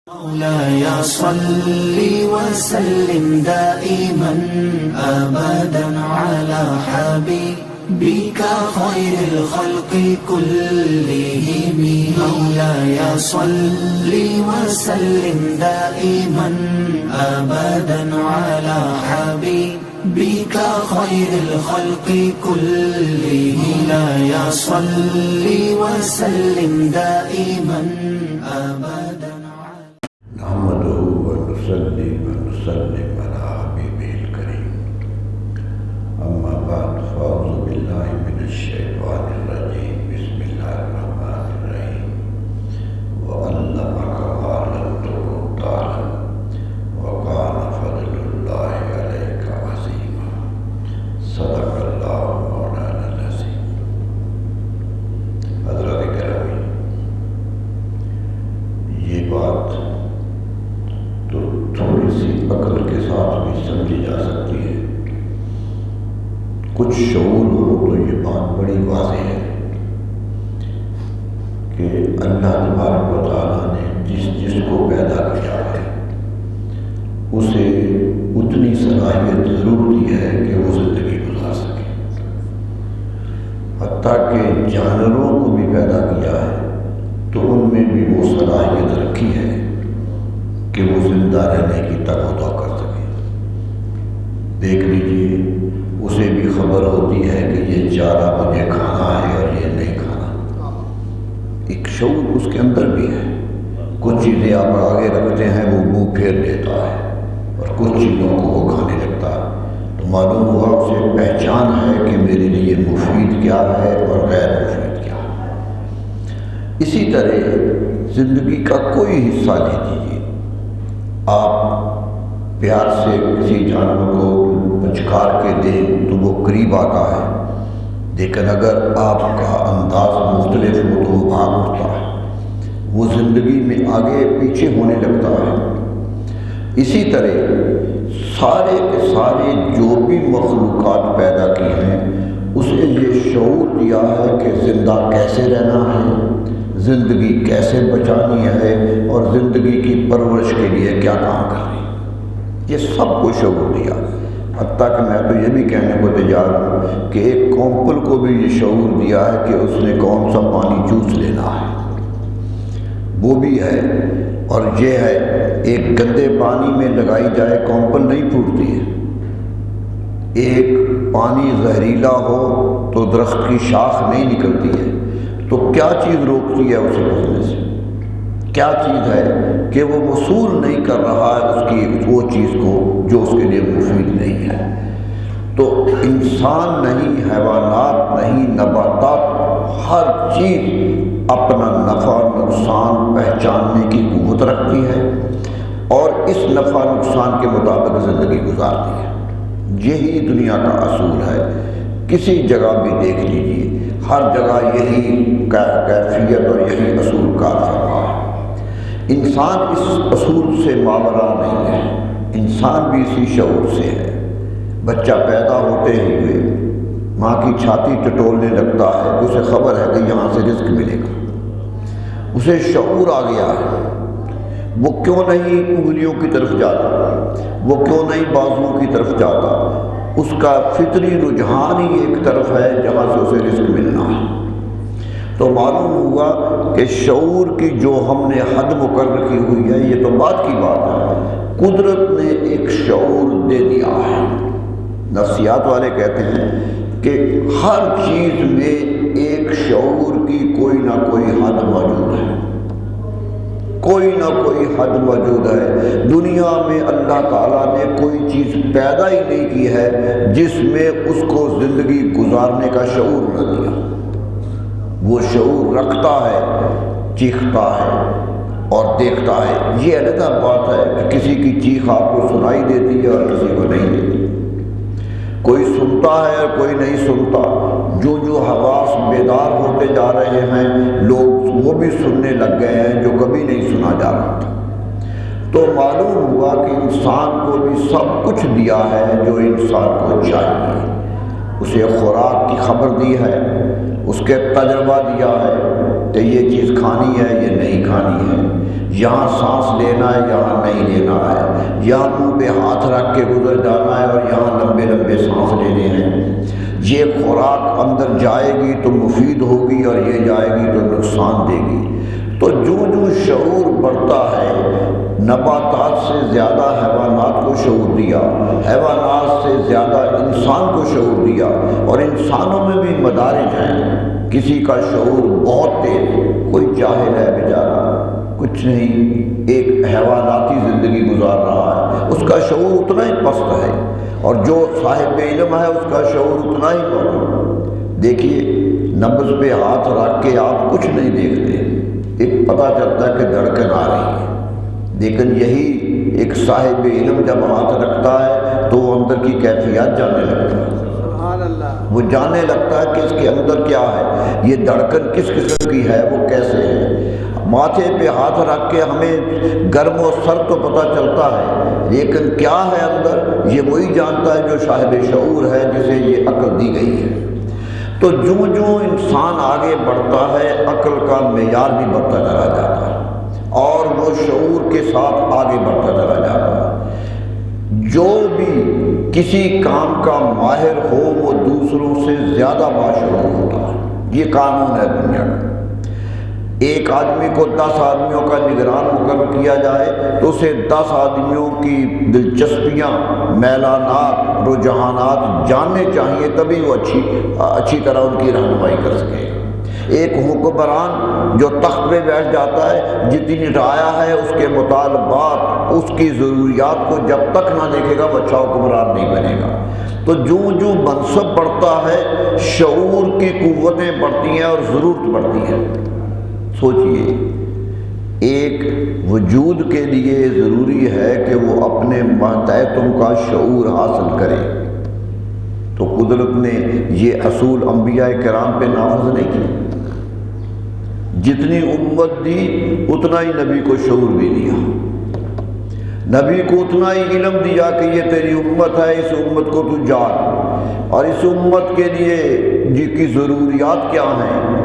مولاي صل وسلم دائما أبدا على حبيبك خير الخلق كلهم. مولاي صل وسلم دائما أبدا على حبيبك خير الخلق كلهم. مولاي صل وسلم دائما أبدا. نحمده ونصلي ونسلم على حبيبه الكريم. أما بعد فأعوذ بالله من الشيطان الرجيم. بسم الله الرحمن الرحيم. وعلمك ما لم تكن تعلم وكان فضل الله عليك عظيما. صدق الله مولانا العظيم. حضرات گرامی، یہ بات تو تھوڑی سی عقل کے ساتھ بھی سمجھی جا سکتی ہے. کچھ شعور ہو تو یہ بات بڑی واضح ہے کہ اللہ تبارک و تعالیٰ نے جس کو پیدا کیا ہے اسے اتنی صلاحیت ضرور دی ہے کہ وہ زندگی گزار سکے. حتیٰ کہ جانوروں کو بھی پیدا کیا ہے تو ان میں بھی وہ صلاحیت رکھی ہے کہ وہ زندہ رہنے کی تگ و دو کر سکے. دیکھ لیجیے، اسے بھی خبر ہوتی ہے کہ یہ چارہ مجھے کھانا ہے اور یہ نہیں کھانا. ایک شعور اس کے اندر بھی ہے. کچھ چیزیں آپ آگے رکھتے ہیں وہ منہ پھیر لیتا ہے اور کچھ چیزوں کو وہ کھانے لگتا ہے تو معلوم ہوا اسے پہچان ہے کہ میرے لیے مفید کیا ہے اور غیر مفید کیا ہے. اسی طرح زندگی کا کوئی حصہ لے لیجیے. آپ پیار سے کسی جانور کو پچکار کے دیں تو وہ قریب آتا ہے، لیکن اگر آپ کا انداز مختلف ہو تو وہ بھاگ اٹھتا ہے، وہ زندگی میں آگے پیچھے ہونے لگتا ہے. اسی طرح سارے کے سارے جو بھی مخلوقات پیدا کی ہیں اسے یہ شعور دیا ہے کہ زندہ کیسے رہنا ہے، زندگی کیسے بچانی ہے اور زندگی کی پرورش کے لیے کیا کام کرنا ہے. یہ سب کو شعور دیا. حتیٰ کہ میں تو یہ بھی کہنے کو تیار ہوں کہ ایک کونپل کو بھی یہ شعور دیا ہے کہ اس نے کون سا پانی چوس لینا ہے، وہ بھی ہے. اور یہ ہے، ایک گندے پانی میں لگائی جائے کونپل نہیں پھوٹتی ہے. ایک پانی زہریلا ہو تو درخت کی شاخ نہیں نکلتی ہے. تو کیا چیز روکتی ہے اسے پھولنے سے؟ کیا چیز ہے کہ وہ وصول نہیں کر رہا ہے اس کی وہ چیز کو جو اس کے لیے مفید نہیں ہے؟ تو انسان نہیں، حیوانات نہیں، نباتات، ہر چیز اپنا نفع نقصان پہچاننے کی قوت رکھتی ہے اور اس نفع نقصان کے مطابق زندگی گزارتی ہے. یہی دنیا کا اصول ہے. کسی جگہ بھی دیکھ لیجیے، ہر جگہ یہی کیفیت اور یہی اصول کار فرما ہے. انسان اس اصول سے ماورا نہیں ہے. انسان بھی اسی شعور سے ہے. بچہ پیدا ہوتے ہوئے ماں کی چھاتی ٹٹولنے لگتا ہے، اسے خبر ہے کہ یہاں سے رزق ملے گا. اسے شعور آ گیا ہے. وہ کیوں نہیں انگلیوں کی طرف جاتا، وہ کیوں نہیں بازوؤں کی طرف جاتا. اس کا فطری رجحان ہی ایک طرف ہے جہاں سے اسے رزق ملنا ہے. تو معلوم ہوا کہ شعور کی جو ہم نے حد مقرر کی ہوئی ہے یہ تو بات کی بات ہے، قدرت نے ایک شعور دے دیا ہے. نفسیات والے کہتے ہیں کہ ہر چیز میں ایک شعور کی کوئی نہ کوئی حد موجود ہے. کوئی نہ کوئی حد موجود ہے. دنیا میں اللہ تعالیٰ نے کوئی چیز پیدا ہی نہیں کی ہے جس میں اس کو زندگی گزارنے کا شعور نہ دیا. وہ شعور رکھتا ہے، چیختا ہے اور دیکھتا ہے. یہ علیحدہ بات ہے کہ کسی کی چیخ آپ کو سنائی دیتی ہے اور کسی کو نہیں دیتی. کوئی سنتا ہے اور کوئی نہیں سنتا. جو حواس بیدار ہوتے جا رہے ہیں لوگ وہ بھی سننے لگ گئے ہیں جو کبھی نہیں سنا جا رہا تھا. تو معلوم ہوا کہ انسان کو بھی سب کچھ دیا ہے جو انسان کو چاہیے. اسے خوراک کی خبر دی ہے، اس کے تجربہ دیا ہے، کہ یہ چیز کھانی ہے یہ نہیں کھانی ہے، یہاں سانس لینا ہے یہاں نہیں لینا ہے، یہاں منہ پہ ہاتھ رکھ کے گزر جانا ہے اور یہاں لمبے لمبے سانس لینے ہیں، یہ خوراک اندر جائے گی تو مفید ہوگی اور یہ جائے گی تو نقصان دے گی۔ تو جو شعور بڑھتا ہے، نباتات سے زیادہ حیوانات کو شعور دیا، حیوانات سے زیادہ انسان کو شعور دیا، اور انسانوں میں بھی مدارج ہیں، کسی کا شعور بہت تیز، کوئی جاہل ہے بیچارہ، کچھ نہیں، ایک حیواناتی زندگی گزار رہا ہے، اس کا شعور اتنا ہی پست ہے، اور جو صاحب علم ہے اس کا شعور اتنا ہی موجود۔ دیکھیے نبض پہ ہاتھ رکھ کے آپ کچھ نہیں دیکھتے، ایک پتہ چلتا ہے کہ دھڑکن آ رہی ہے، لیکن یہی ایک صاحب علم جب ہاتھ رکھتا ہے تو وہ اندر کی کیفیات جاننے لگتا ہے، سبحان اللہ، وہ جاننے لگتا ہے کہ اس کے اندر کیا ہے، یہ دھڑکن کس قسم کی ہے، وہ کیسے ہے۔ ماتھے پہ ہاتھ رکھ کے ہمیں گرم و سرد تو پتہ چلتا ہے، لیکن کیا ہے اندر یہ وہی جانتا ہے جو صاحب شعور ہے، جسے یہ عقل دی گئی ہے۔ تو جو انسان آگے بڑھتا ہے عقل کا معیار بھی بڑھتا چلا جاتا ہے، اور وہ شعور کے ساتھ آگے بڑھتا چلا جاتا ہے۔ جو بھی کسی کام کا ماہر ہو وہ دوسروں سے زیادہ باشعور ہوتا ہے، یہ قانون ہے دنیا کا۔ ایک آدمی کو 10 آدمیوں کا نگران مقرر کیا جائے تو اسے 10 آدمیوں کی دلچسپیاں، میلانات، رجحانات جاننے چاہیے، تبھی وہ اچھی طرح ان کی رہنمائی کر سکے۔ ایک حکمران جو تخت پہ بیٹھ جاتا ہے، جتنی رعایا ہے اس کے مطالبات، اس کی ضروریات کو جب تک نہ دیکھے گا وہ اچھا حکمران نہیں بنے گا۔ تو جو منصب بڑھتا ہے شعور کی قوتیں بڑھتی ہیں اور ضرورت بڑھتی ہے۔ سوچئے ایک وجود کے لیے ضروری ہے کہ وہ اپنے ماتحتوں کا شعور حاصل کرے، تو قدرت نے یہ اصول انبیاء کرام پہ نافذ نہیں کیا، جتنی امت دی اتنا ہی نبی کو شعور بھی دیا، نبی کو اتنا ہی علم دیا کہ یہ تیری امت ہے، اس امت کو تو جان، اور اس امت کے لیے جن کی ضروریات کیا ہیں۔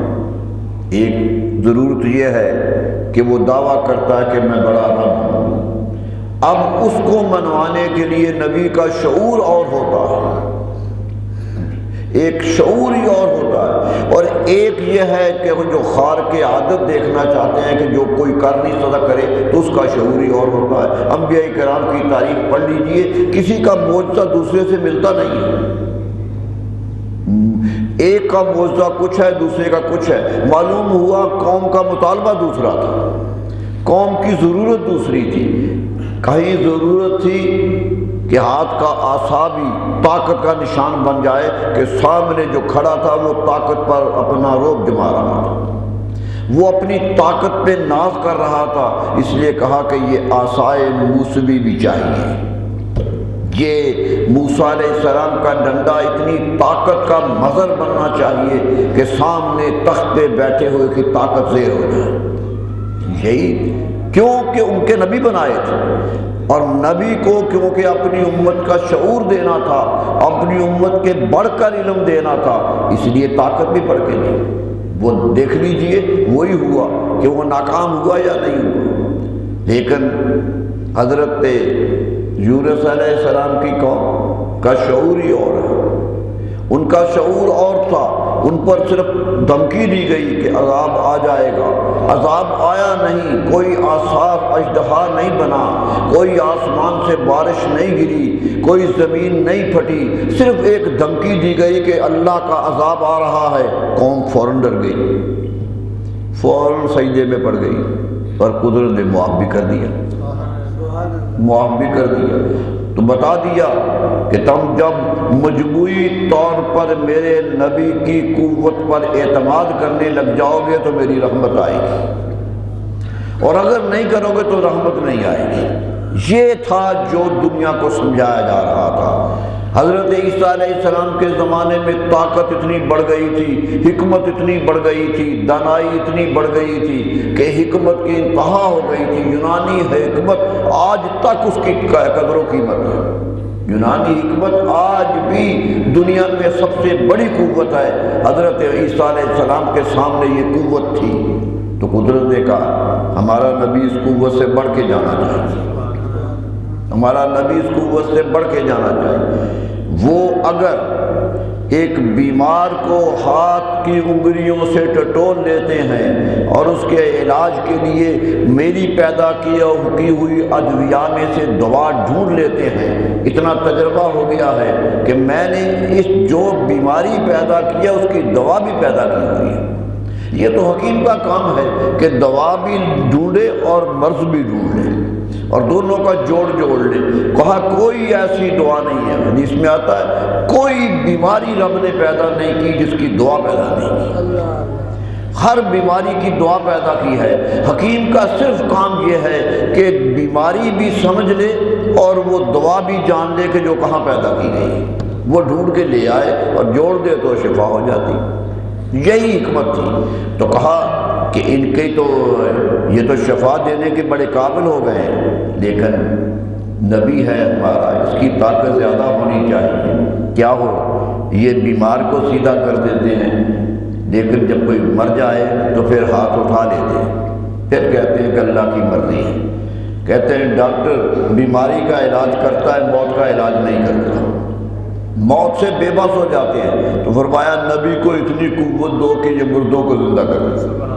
ایک ضرورت یہ ہے کہ وہ دعویٰ کرتا ہے کہ میں بڑا رب ہوں، اب اس کو منوانے کے لیے نبی کا شعور اور ہوتا ہے، ایک شعور ہی اور ہوتا ہے، اور ایک یہ ہے کہ وہ جو خارق عادت دیکھنا چاہتے ہیں کہ جو کوئی کر نہیں سکتا کرے تو اس کا شعور ہی اور ہوتا ہے۔ انبیاء کرام کی تاریخ پڑھ لیجئے، کسی کا معجزہ دوسرے سے ملتا نہیں ہے، ایک کا معجزہ کچھ ہے دوسرے کا کچھ ہے۔ معلوم ہوا قوم کا مطالبہ دوسرا تھا، قوم کی ضرورت دوسری تھی، کہیں ضرورت تھی کہ ہاتھ کا عصا بھی طاقت کا نشان بن جائے کہ سامنے جو کھڑا تھا وہ طاقت پر اپنا رعب جما رہا تھا، وہ اپنی طاقت پہ ناز کر رہا تھا، اس لیے کہا کہ یہ عصائے موسوی بھی چاہیے، یہ موسیٰ علیہ السلام کا ڈنڈا اتنی طاقت کا مظہر بننا چاہیے کہ سامنے تخت پہ بیٹھے ہوئے کی طاقت زیر ہو جائے۔ یہی کیونکہ ان کے نبی بنائے تھے، اور نبی کو کیونکہ اپنی امت کا شعور دینا تھا، اپنی امت کے بڑھ کر علم دینا تھا، اس لیے طاقت بھی بڑھ کے دی۔ وہ دیکھ لیجئے وہی ہوا کہ وہ ناکام ہوا یا نہیں ہوا۔ لیکن حضرت یونس علیہ السلام کی قوم کا شعور ہی اور ہے، ان کا شعور اور تھا، ان پر صرف دھمکی دی گئی کہ عذاب آ جائے گا، عذاب آیا نہیں، کوئی آثار اژدہا نہیں بنا، کوئی آسمان سے بارش نہیں گری، کوئی زمین نہیں پھٹی، صرف ایک دھمکی دی گئی کہ اللہ کا عذاب آ رہا ہے۔ قوم فوراً ڈر گئی، فوراً سجدے میں پڑ گئی، اور قدرت نے معاف بھی کر دیا، معاف بھی کر دیا۔ تو بتا دیا کہ تم جب مجموعی طور پر میرے نبی کی قوت پر اعتماد کرنے لگ جاؤ گے تو میری رحمت آئے گی، اور اگر نہیں کرو گے تو رحمت نہیں آئے گی۔ یہ تھا جو دنیا کو سمجھایا جا رہا تھا۔ حضرت عیسیٰ علیہ السلام کے زمانے میں طاقت اتنی بڑھ گئی تھی، حکمت اتنی بڑھ گئی تھی، دانائی اتنی بڑھ گئی تھی کہ حکمت کی انتہا ہو گئی تھی۔ یونانی حکمت آج تک اس کی قدر و قیمت ہے، یونانی حکمت آج بھی دنیا میں سب سے بڑی قوت ہے۔ حضرت عیسیٰ علیہ السلام کے سامنے یہ قوت تھی، تو قدرت نے کہا ہمارا نبی اس قوت سے بڑھ کے جانا چاہیے، ہمارا نبی اس قوت سے بڑھ کے جانا چاہیے۔ وہ اگر ایک بیمار کو ہاتھ کی انگلیوں سے ٹٹول لیتے ہیں اور اس کے علاج کے لیے میری پیدا کی ہوئی ادویہ میں سے دوا ڈھونڈ لیتے ہیں، اتنا تجربہ ہو گیا ہے کہ میں نے اس جو بیماری پیدا کی ہے اس کی دوا بھی پیدا کی ہوئی ہے۔ یہ تو حکیم کا کام ہے کہ دوا بھی ڈھونڈے اور مرض بھی ڈھونڈ لے اور دونوں کا جوڑ لے۔ کہا کوئی ایسی دعا نہیں ہے، حدیث میں آتا ہے کوئی بیماری رب نے پیدا نہیں کی جس کی دعا پیدا نہیں کی، ہر بیماری کی دعا پیدا کی ہے۔ حکیم کا صرف کام یہ ہے کہ بیماری بھی سمجھ لے اور وہ دعا بھی جان لے کہ جو کہاں پیدا کی گئی، وہ ڈھونڈ کے لے آئے اور جوڑ دے تو شفا ہو جاتی۔ یہی حکمت تھی۔ تو کہا کہ ان کے تو یہ تو شفا دینے کے بڑے قابل ہو گئے ہیں، لیکن نبی ہے ہمارا، اس کی طاقت زیادہ ہونی چاہیے۔ کیا ہو، یہ بیمار کو سیدھا کر دیتے ہیں، لیکن جب کوئی مر جائے تو پھر ہاتھ اٹھا لیتے ہیں، پھر کہتے ہیں کہ اللہ کی مرضی ہے۔ کہتے ہیں ڈاکٹر بیماری کا علاج کرتا ہے، موت کا علاج نہیں کرتا، موت سے بے بس ہو جاتے ہیں۔ تو فرمایا نبی کو اتنی قوت دو کہ یہ مردوں کو زندہ کر دے،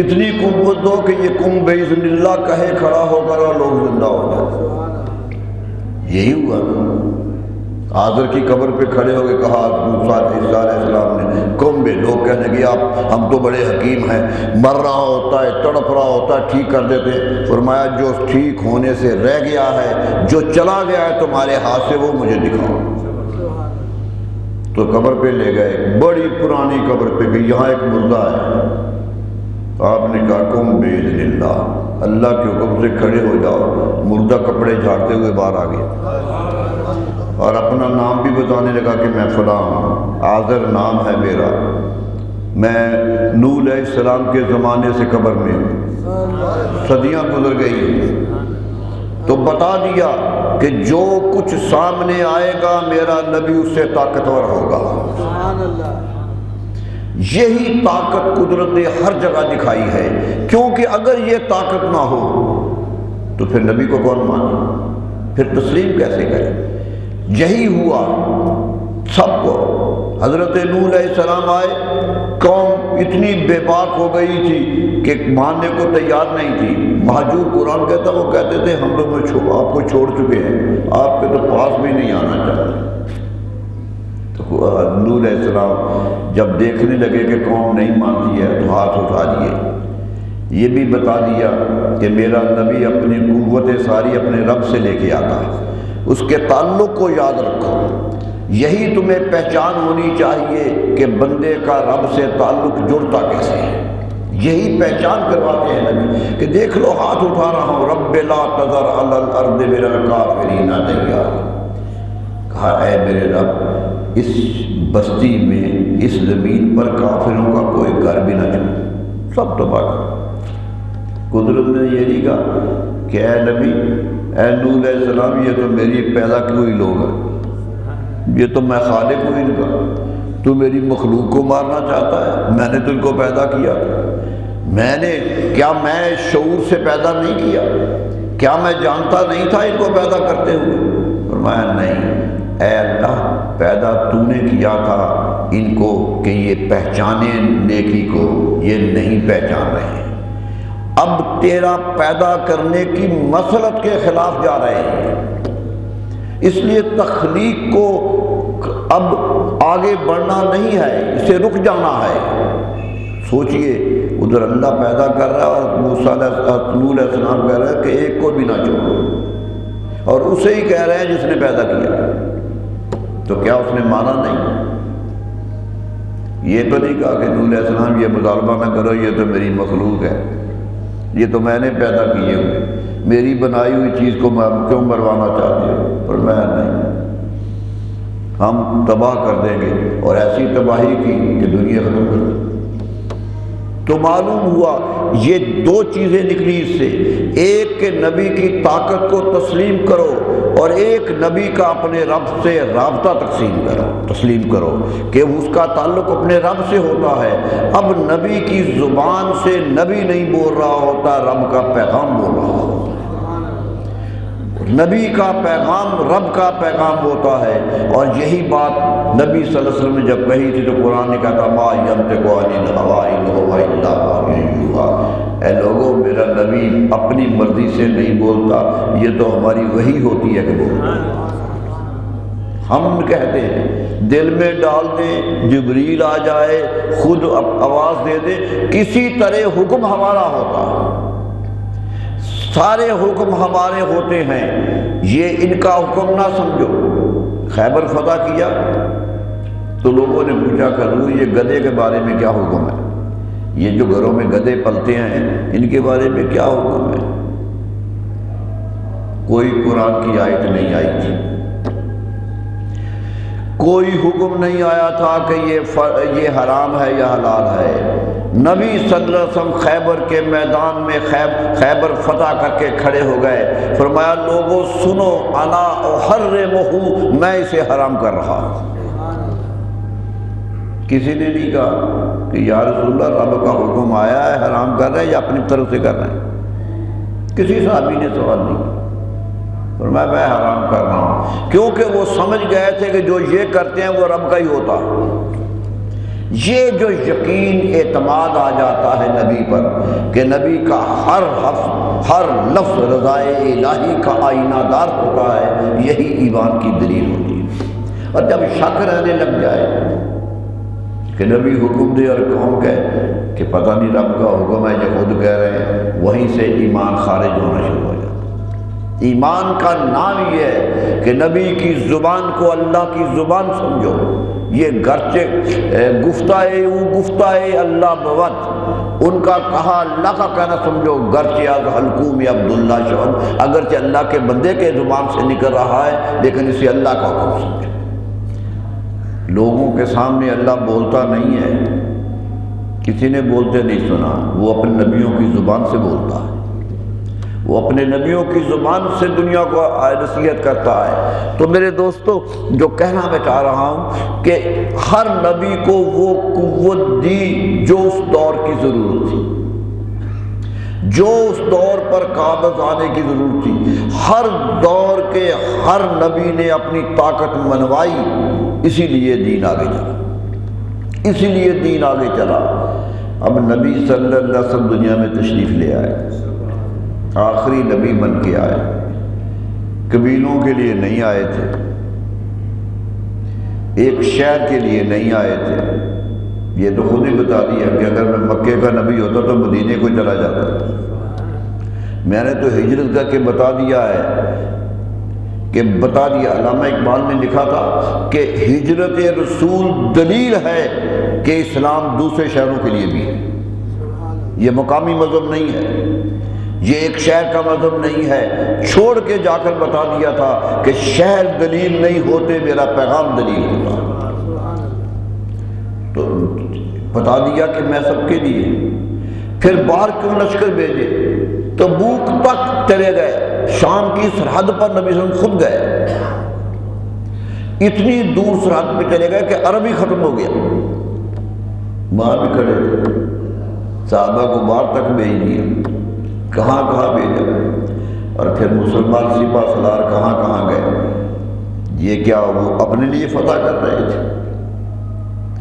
اتنی قوت دو کہ یہ کم باذن اللہ کہے کھڑا ہو کر اور لوگ زندہ ہو جائے۔ یہی ہوا حاضر کی قبر پہ کھڑے ہو کے کہا موسیٰ علیہ السلام نے کم بے، لوگ کہنے لگے آپ ہم تو بڑے حکیم ہیں، مر رہا ہوتا ہے تڑپ رہا ہوتا ہے ٹھیک کر دیتے۔ فرمایا جو ٹھیک ہونے سے رہ گیا ہے، جو چلا گیا ہے تمہارے ہاتھ سے، وہ مجھے دکھاؤ۔ تو قبر پہ لے گئے، بڑی پرانی قبر پہ کہ یہاں ایک مردہ ہے۔ آپ نے کہا کم باذن اللہ، اللہ کے حکم سے کھڑے ہو جاؤ۔ مردہ کپڑے جھاڑتے ہوئے باہر آ گیا اور اپنا نام بھی بتانے لگا کہ میں فلاں ہوں، آذر نام ہے میرا، میں نوح علیہ السلام کے زمانے سے قبر میں ہوں، صدیاں گزر گئی۔ تو بتا دیا کہ جو کچھ سامنے آئے گا میرا نبی اس سے طاقتور ہوگا۔ یہی طاقت قدرت نے ہر جگہ دکھائی ہے، کیونکہ اگر یہ طاقت نہ ہو تو پھر نبی کو کون مانے، پھر تسلیم کیسے کرے۔ یہی ہوا سب کو۔ حضرت نوح علیہ السلام آئے، قوم اتنی بے باک ہو گئی تھی کہ ماننے کو تیار نہیں تھی۔ مہجور قرآن کہتا، وہ کہتے تھے ہم لوگ آپ کو چھوڑ چکے ہیں، آپ کے تو پاس بھی نہیں آنا چاہتے۔ تو نوح علیہ السلام جب دیکھنے لگے کہ قوم نہیں مانتی ہے تو ہاتھ اٹھا دیے۔ یہ بھی بتا دیا کہ میرا نبی اپنی قوت ساری اپنے رب سے لے کے آتا ہے، اس کے تعلق کو یاد رکھو۔ یہی تمہیں پہچان ہونی چاہیے کہ بندے کا رب سے تعلق جڑتا کیسے ہے، یہی پہچان کرواتے ہیں نبی کہ دیکھ لو ہاتھ اٹھا رہا ہوں، رب لا تذر علی الارض من الکافرین دیارا۔ کہا اے میرے رب اس بستی میں، اس زمین پر کافروں کا کوئی گھر بھی نہ چھوڑ، سب تباہ کر۔ قدرت نے یہ نہیں کہا کہ اے نبی، اے نوح علیہ السلام یہ تو میری پیدا کی ہوئی لوگ ہیں، یہ تو میں خالق ہوں ان کا، تو میری مخلوق کو مارنا چاہتا ہے، میں نے تو ان کو پیدا کیا، میں نے کیا میں شعور سے پیدا نہیں کیا، کیا میں جانتا نہیں تھا ان کو پیدا کرتے ہوئے؟ فرمایا نہیں اے اللہ، پیدا تو نے کیا تھا ان کو کہ یہ پہچانے نیکی کو، یہ نہیں پہچان رہے، اب تیرا پیدا کرنے کی مسلط کے خلاف جا رہے ہیں، اس لیے تخلیق کو اب آگے بڑھنا نہیں ہے، اسے رک جانا ہے۔ سوچئے ادھر اللہ پیدا کر رہا ہے اور موسیٰ علیہ السلام کہہ رہا ہے کہ ایک کو بھی نہ چھوڑو، اور اسے ہی کہہ رہے ہیں جس نے پیدا کیا، تو کیا اس نے مانا نہیں؟ یہ تو نہیں کہا کہ نوح علیہ السلام یہ مطالبہ نہ کرو، یہ تو میری مخلوق ہے، یہ تو میں نے پیدا کیے ہوئے، میری بنائی ہوئی چیز کو کیوں مروانا چاہتے ہو؟ فرمایا نہیں، ہم تباہ کر دیں گے، اور ایسی تباہی کی کہ دنیا ختم کر دیں۔ تو معلوم ہوا یہ دو چیزیں نکلی اس سے، ایک کہ نبی کی طاقت کو تسلیم کرو، اور ایک نبی کا اپنے رب سے رابطہ تسلیم کرو کہ اس کا تعلق اپنے رب سے ہوتا ہے۔ اب نبی کی زبان سے نبی نہیں بول رہا ہوتا، رب کا پیغام بول رہا ہوتا، نبی کا پیغام رب کا پیغام ہوتا ہے۔ اور یہی بات نبی صلی اللہ علیہ وسلم نے جب کہی تھی تو قرآن نے کہا تھا ما ینطق عن الہوی ان هو الا وحی یوحی، اے لوگوں میرا نبی اپنی مرضی سے نہیں بولتا، یہ تو ہماری وحی ہوتی ہے کہ بولتا ہے۔ ہم کہتے ہیں دل میں ڈال دیں، جبریل آ جائے خود آواز دے دے، کسی طرح حکم ہمارا ہوتا ہے، سارے حکم ہمارے ہوتے ہیں، یہ ان کا حکم نہ سمجھو۔ خیبر فتح کیا تو لوگوں نے پوچھا کہ حضور یہ گدھے کے بارے میں کیا حکم ہے، یہ جو گھروں میں گدھے پلتے ہیں ان کے بارے میں کیا حکم ہے؟ کوئی قرآن کی آیت نہیں آئی تھی، کوئی حکم نہیں آیا تھا کہ یہ حرام ہے یا حلال ہے۔ نبی صلی اللہ علیہ وسلم خیبر کے میدان میں خیبر فتح کر کے کھڑے ہو گئے، فرمایا لوگوں سنو، انا احرمہ، میں اسے حرام کر رہا ہوں۔ کسی نے نہیں کہا کہ یا رسول اللہ رب کا حکم آیا ہے حرام کر رہے ہیں یا اپنی طرف سے کر رہے ہیں؟ کسی صحابی نے سوال نہیں کیا، فرمایا میں حرام کر رہا ہوں، کیونکہ وہ سمجھ گئے تھے کہ جو یہ کرتے ہیں وہ رب کا ہی ہوتا ہے۔ یہ جو یقین اعتماد آ جاتا ہے نبی پر کہ نبی کا ہر لفظ رضائے الہی کا آئینہ دار ہوتا ہے، یہی ایمان کی دلیل ہوتی ہے۔ اور جب شک رہنے لگ جائے کہ نبی حکم دے اور قوم کہے کہ پتہ نہیں رب کا حکم ہے یہ خود کہہ رہے ہیں، وہیں سے ایمان خارج ہونا شروع ہو جاتا ہے۔ ایمان کا نام یہ ہے کہ نبی کی زبان کو اللہ کی زبان سمجھو، یہ گرچہ گفتہ اللہ بود، ان کا کہا اللہ کا کہنا سمجھو، گرچہ از حلقوم عبداللہ شعب، اگرچہ اللہ کے بندے کے زبان سے نکل رہا ہے لیکن اسے اللہ کا حکم سمجھو۔ لوگوں کے سامنے اللہ بولتا نہیں ہے، کسی نے بولتے نہیں سنا، وہ اپنے نبیوں کی زبان سے بولتا ہے، وہ اپنے نبیوں کی زبان سے دنیا کو نصیحت کرتا ہے۔ تو میرے دوستو جو کہنا میں چاہ رہا ہوں کہ ہر نبی کو وہ قوت دی جو اس دور کی ضرورت تھی، جو اس دور پر قابض آنے کی ضرورت تھی۔ ہر دور کے ہر نبی نے اپنی طاقت منوائی، اسی لیے دین آگے چلا، اسی لیے دین آگے چلا۔ اب نبی صلی اللہ علیہ وسلم دنیا میں تشریف لے آئے، آخری نبی بن کے آئے، قبیلوں کے لیے نہیں آئے تھے، ایک شہر کے لیے نہیں آئے تھے۔ یہ تو خود ہی بتا دیا کہ اگر میں مکے کا نبی ہوتا تو مدینے کو چلا جاتا۔ میں نے تو ہجرت کر کے بتا دیا ہے کہ بتا دیا، علامہ اقبال نے لکھا تھا کہ ہجرت رسول دلیل ہے کہ اسلام دوسرے شہروں کے لیے بھی ہے، یہ مقامی مذہب نہیں ہے، یہ ایک شہر کا مذہب نہیں ہے۔ چھوڑ کے جا کر بتا دیا تھا کہ شہر دلیل نہیں ہوتے، میرا پیغام دلیل ہوتا۔ تو بتا دیا کہ میں سب کے لیے۔ پھر باہر کیوں لشکر بھیجے؟ تبوک تک چلے گئے، شام کی سرحد پر نبی صلی اللہ علیہ وسلم خود گئے، اتنی دور سرحد پہ چلے گئے کہ عربی ختم ہو گیا، وہاں بھی کھڑے تھے، صحابہ کو باہر تک بھیج دیا، کہاں کہاں بھیجا، اور پھر مسلمان سپہ سالار کہاں کہاں گئے۔ یہ کیا وہ اپنے لیے فتح کر رہے تھے؟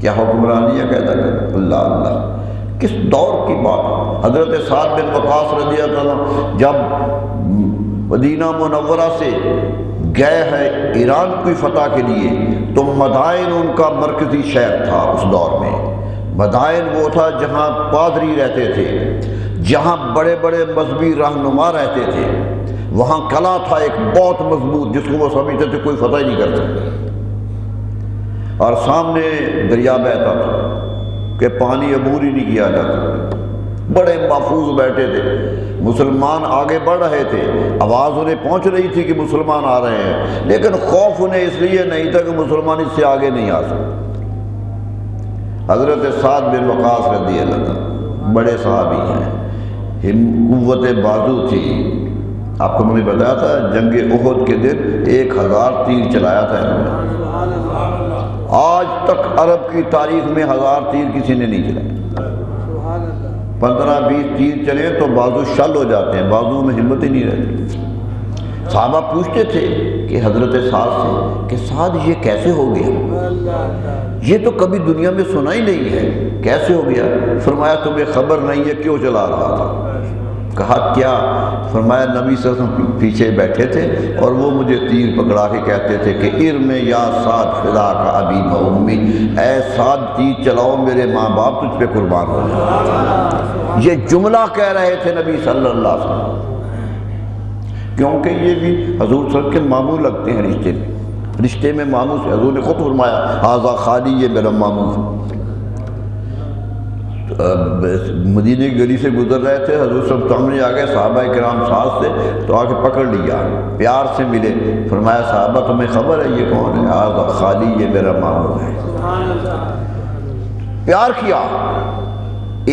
کیا حکمرانیاں قیدا کر؟ اللہ اللہ، کس دور کی بات۔ حضرت سعد بن وقاص رضی اللہ عنہ جب مدینہ منورہ سے گئے ہیں ایران کی فتح کے لیے تو مدائن ان کا مرکزی شہر تھا اس دور میں۔ مدائن وہ تھا جہاں پادری رہتے تھے، جہاں بڑے بڑے مذہبی رہنما رہتے تھے، وہاں قلعہ تھا ایک بہت مضبوط جس کو وہ سمجھتے تھے کوئی فتح ہی نہیں کر سکتا، اور سامنے دریا بہتا تھا کہ پانی عبور ہی نہیں کیا جا سکتا، بڑے محفوظ بیٹھے تھے، مسلمان آگے بڑھ رہے تھے، آواز انہیں پہنچ رہی تھی کہ مسلمان آ رہے ہیں، لیکن خوف انہیں اس لیے نہیں تھا کہ مسلمان اس سے آگے نہیں آ سکتے۔ حضرت سعد بن وقاص رضی اللہ عنہ بڑے صحابی ہیں، قوت بازو تھی. آپ کو میں نے بتایا تھا جنگ احد کے دن 1000 تیر چلایا تھا انہوں نے. آج تک عرب کی تاریخ میں 1000 تیر کسی نے نہیں چلائے. 15-20 تیر چلے تو بازو شل ہو جاتے ہیں، بازو میں ہمت ہی نہیں رہتی. صحابہ پوچھتے تھے کہ حضرت سعد سے کہ سعد یہ کیسے ہو گیا؟ یہ تو کبھی دنیا میں سنا ہی نہیں ہے، کیسے ہو گیا؟ فرمایا تمہیں خبر نہیں ہے کیوں چلا رہا تھا؟ کہا کیا؟ فرمایا نبی صلی اللہ علیہ وسلم پیچھے بیٹھے تھے اور وہ مجھے تیر پکڑا کے کہتے تھے کہ ارم یا سعد فدا کا ابی و امی، اے سعد تیر چلاؤ میرے ماں باپ تجھ پہ قربان ہو جائیں. یہ جملہ کہہ رہے تھے نبی صلی اللہ علیہ وسلم، کیونکہ یہ بھی حضور صلی اللہ علیہ وسلم کے ماموں لگتے ہیں رشتے میں. رشتے میں ماموں سے حضور نے خود فرمایا ھذا خالی، یہ میرا ماموں ہے. مدینے کی گلی سے گزر رہے تھے، حضور صلی اللہ علیہ وسلم سامنے آ گئے، صحابہ کرام ساتھ سے تو آ کے پکڑ لیا، پیار سے ملے. فرمایا صحابہ تمہیں خبر ہے یہ کون ہے؟ ھذا خالی، یہ میرا ماموں ہے. پیار کیا،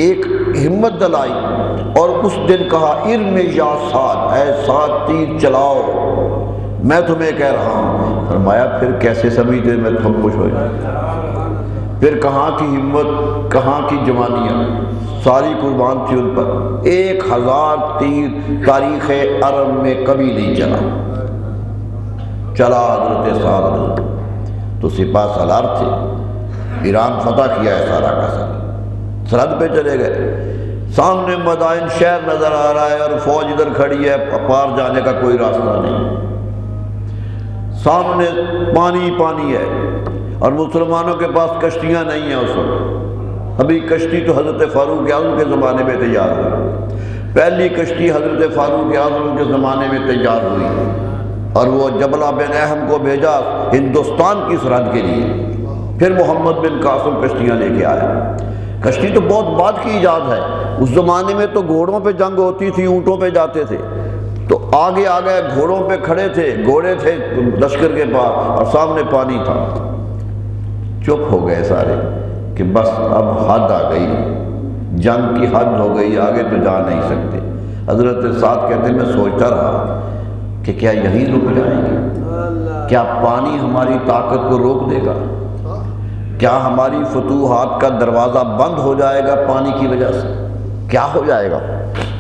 ایک ہمت دلائی اور اس دن کہا ارم یا سعد، اے سعد تیر چلاؤ میں تمہیں کہہ رہا ہوں. فرمایا پھر کیسے سمجھتے میں تم خوش ہو جائے؟ پھر کہاں کی ہمت، کہاں کی جوانیاں، ساری قربان تھی ان پر. 1000 تیر تاریخ عرب میں کبھی نہیں چلا حضرت سعد تو سپاہ سالار تھے. ایران فتح کیا ہے سارا کا سارا، سرحد پہ چلے گئے. سامنے مدائن شہر نظر آ رہا ہے اور فوج ادھر کھڑی ہے، پار جانے کا کوئی راستہ نہیں. سامنے پانی پانی ہے اور مسلمانوں کے پاس کشتیاں نہیں ہیں. اس وقت ابھی کشتی تو حضرت فاروق اعظم کے زمانے میں تیار ہوئی. پہلی کشتی حضرت فاروق اعظم کے زمانے میں تیار ہوئی اور وہ جبلہ بن اہم کو بھیجا ہندوستان کی سرحد کے لیے. پھر محمد بن قاسم کشتیاں لے کے آئے. کشتی تو بہت بعد کی ایجاد ہے. اس زمانے میں تو گھوڑوں پہ جنگ ہوتی تھی، اونٹوں پہ جاتے تھے. تو آگے آگے گھوڑوں پہ کھڑے تھے، گھوڑے تھے لشکر کے پاس اور سامنے پانی تھا. چپ ہو گئے سارے کہ بس اب حد آ گئی، جنگ کی حد ہو گئی، آگے تو جا نہیں سکتے. حضرت سعد کہتے ہیں میں سوچتا رہا کہ کیا یہی رک جائیں گے؟ کیا پانی ہماری طاقت کو روک دے گا؟ کیا ہماری فتوحات کا دروازہ بند ہو جائے گا پانی کی وجہ سے؟ کیا ہو جائے گا؟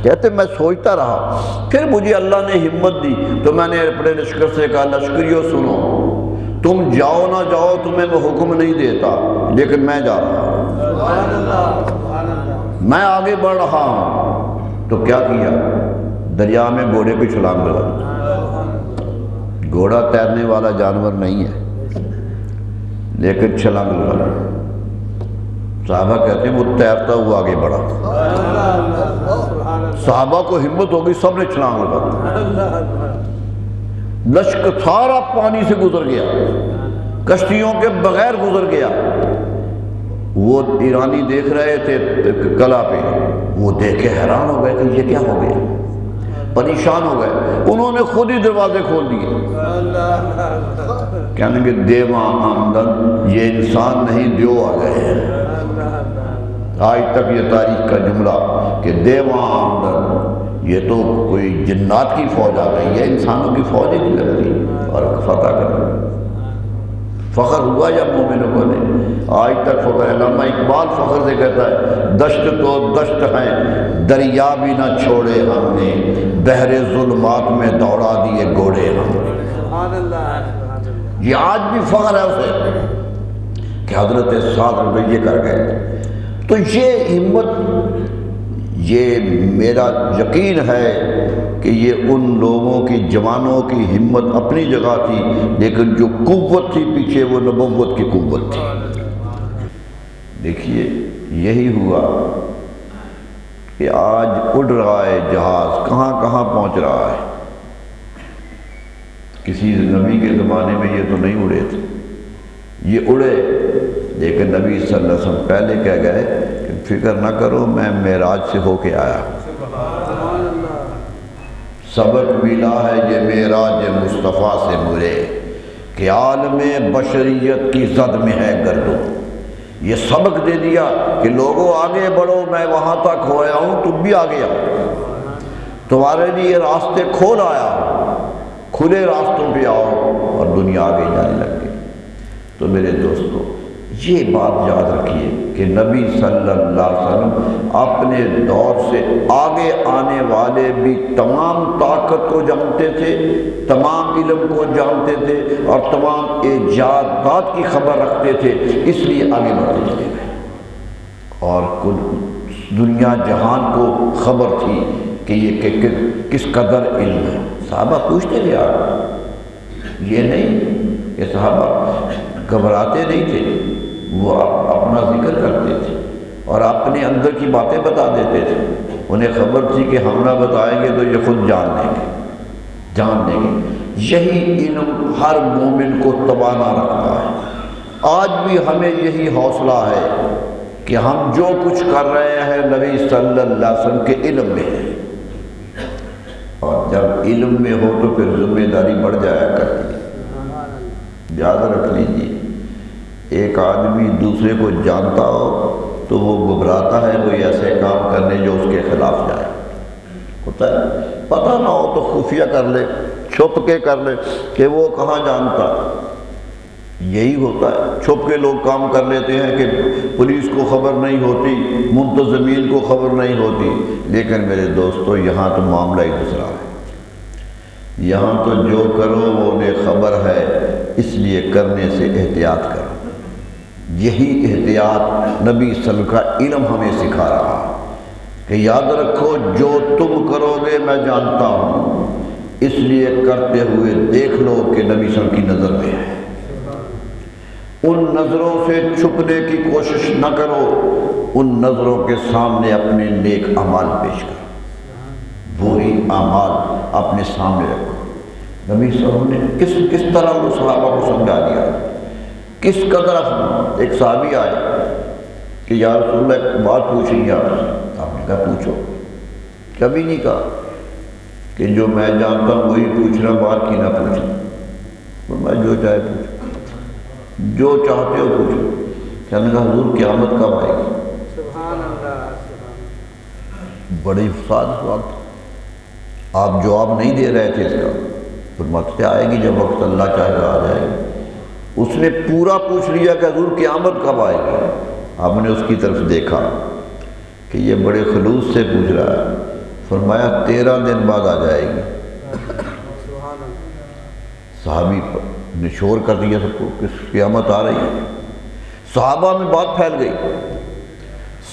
کہتے میں سوچتا رہا. پھر مجھے اللہ نے ہمت دی تو میں نے اپنے لشکر سے کہا لشکریوں سنو، تم جاؤ نہ جاؤ تمہیں میں حکم نہیں دیتا، لیکن میں جا رہا ہوں، میں آگے بڑھ رہا ہوں. تو کیا کیا؟ دریا میں گھوڑے کو چھلانگ لگا. گھوڑا تیرنے والا جانور نہیں ہے لیکن چھلانگ لگا. صحابہ کہتے ہیں وہ تیرتا ہوا آگے بڑھا. صحابہ کو ہمت ہو گئی، سب نے چھلانگ لگا. لشکر سارا پانی سے گزر گیا، کشتیوں کے بغیر گزر گیا. وہ ایرانی دیکھ رہے تھے کلا پہ، وہ دیکھ کے حیران ہو گئے کہ یہ کیا ہو گیا، پریشان ہو گئے. انہوں نے خود ہی دروازے کھول دیے. کہنے کہ دیواں آمدن، یہ انسان نہیں دیو آ گئے ہیں. آج تک یہ تاریخ کا جملہ کہ دیواں آمدن، یہ تو کوئی جنات کی فوج آ گئی ہے، انسانوں کی فوج ہی نہیں لگتی اور فتح کر رہے. فخر ہوا یا مومنوں کو نہیں؟ آج تک فخر. علامہ اقبال فخر سے کہتا ہے دشت تو دشت ہیں، دریا بھی نہ چھوڑے ہم نے، بحر ظلمات میں دوڑا دیے گھوڑے ہم نے. یہ آج بھی فخر ہے اسے کہ حضرت سعد رضی یہ کر گئے. تو یہ ہمت، یہ میرا یقین ہے کہ یہ ان لوگوں کی، جوانوں کی ہمت اپنی جگہ تھی، لیکن جو قوت تھی پیچھے وہ نبوت کی قوت تھی. دیکھیے یہی ہوا کہ آج اڑ رہا ہے جہاز، کہاں کہاں پہنچ رہا ہے. کسی نبی کے زمانے میں یہ تو نہیں اڑے تھے، یہ اڑے. لیکن نبی صلی اللہ علیہ وسلم پہلے کہہ گئے کہ فکر نہ کرو میں معراج سے ہو کے آیا. سبق ملا ہے یہ معراج مصطفیٰ سے مجھے کہ عالم بشریت کی زد میں ہے گردو. یہ سبق دے دیا کہ لوگوں آگے بڑھو، میں وہاں تک ہو آیا ہوں، تم بھی آگے آؤ. تمہارے لیے راستے کھول آیا، کھلے راستوں پہ آؤ اور دنیا آگے جانے لگ گئی۔ تو میرے دوستو یہ بات یاد رکھیے کہ نبی صلی اللہ علیہ وسلم اپنے دور سے آگے آنے والے بھی تمام طاقت کو جانتے تھے، تمام علم کو جانتے تھے اور تمام ایجادات کی خبر رکھتے تھے، اس لیے آگے بڑھتے چلے گئے اور کل دنیا جہان کو خبر تھی کہ یہ کس قدر علم ہے۔ صحابہ پوچھتے تھے آپ، یہ نہیں کہ صحابہ گھبراتے نہیں تھے، وہ اپنا ذکر کرتے تھے اور اپنے اندر کی باتیں بتا دیتے تھے۔ انہیں خبر تھی کہ ہم نہ بتائیں گے تو یہ خود جان لیں گے۔ یہی علم ہر مومن کو توانا رکھتا ہے۔ آج بھی ہمیں یہی حوصلہ ہے کہ ہم جو کچھ کر رہے ہیں نبی صلی اللہ علیہ وسلم کے علم میں ہے، اور جب علم میں ہو تو پھر ذمہ داری بڑھ جایا کرتی ہے۔ یاد رکھ لیجیے، ایک آدمی دوسرے کو جانتا ہو تو وہ گھبراتا ہے کوئی ایسے کام کرنے جو اس کے خلاف جائے، ہوتا ہے۔ پتہ نہ ہو تو خفیہ کر لے، چھپ کے کر لے کہ وہ کہاں جانتا۔ یہی ہوتا ہے، چھپ کے لوگ کام کر لیتے ہیں کہ پولیس کو خبر نہیں ہوتی، منتظمین کو خبر نہیں ہوتی۔ لیکن میرے دوستو یہاں تو معاملہ ہی دوسرا ہے۔ یہاں تو جو کرو وہ انہیں خبر ہے، اس لیے کرنے سے احتیاط کرو۔ یہی احتیاط نبی صلی اللہ علیہ وسلم کا علم ہمیں سکھا رہا ہے کہ یاد رکھو جو تم کرو گے میں جانتا ہوں، اس لیے کرتے ہوئے دیکھ لو کہ نبی صلی اللہ علیہ وسلم کی نظر میں ہے۔ ان نظروں سے چھپنے کی کوشش نہ کرو، ان نظروں کے سامنے اپنے نیک اعمال پیش کرو، بری اعمال اپنے سامنے رکھو۔ نبی صلی اللہ علیہ وسلم نے کس طرح وہ صحابہ کو سمجھا دیا، کس قدر۔ ایک صحابی آئے کہ یا رسول اللہ ایک بات پوچھیں گے آپ نے کہا پوچھو۔ کبھی نہیں کہا کہ جو میں جانتا ہوں وہی پوچھنا، بات کی نہ پوچھنا۔ میں جو چاہے پوچھو، جو چاہتے ہو پوچھو۔ کہنے لگا حضور قیامت کب آئے گی؟ بڑی فساد سوال تھا، آپ جواب نہیں دے رہے تھے اس کا۔ فرماتے آئے گی جب وقت اللہ چاہے گا آ جائے گی۔ اس نے پورا پوچھ لیا کہ حضور قیامت کب آئے گی؟ آپ نے اس کی طرف دیکھا کہ یہ بڑے خلوص سے پوچھ رہا ہے۔ فرمایا 13 دن بعد آ جائے گی۔ صحابی نے شور کر دیا سب کو کہ قیامت آ رہی ہے۔ صحابہ میں بات پھیل گئی،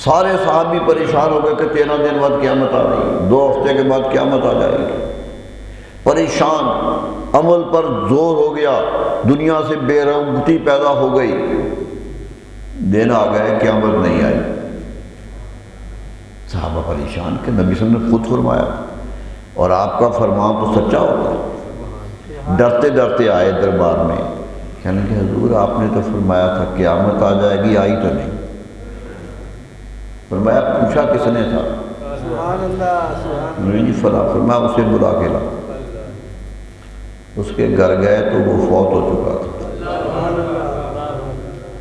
سارے صحابی پریشان ہو گئے کہ 13 دن بعد قیامت آ رہی ہے، 2 ہفتے کے بعد قیامت آ جائے گی۔ پریشان، عمل پر زور ہو گیا، دنیا سے بے رغبتی پیدا ہو گئی۔ دن آ گئے، قیامت نہیں آئی۔ صحابہ پریشان کہ نبی صلی اللہ علیہ وسلم نے خود فرمایا اور آپ کا فرمان تو سچا ہوتا ہے۔ ڈرتے ڈرتے آئے دربار میں، کہنے کہ حضور آپ نے تو فرمایا تھا قیامت آ جائے گی، آئی تو نہیں۔ فرمایا پوچھا کس نے تھا؟ جی فلاں۔ فرمایا اسے بلا کے لا۔ اس کے گھر گئے تو وہ فوت ہو چکا تھا۔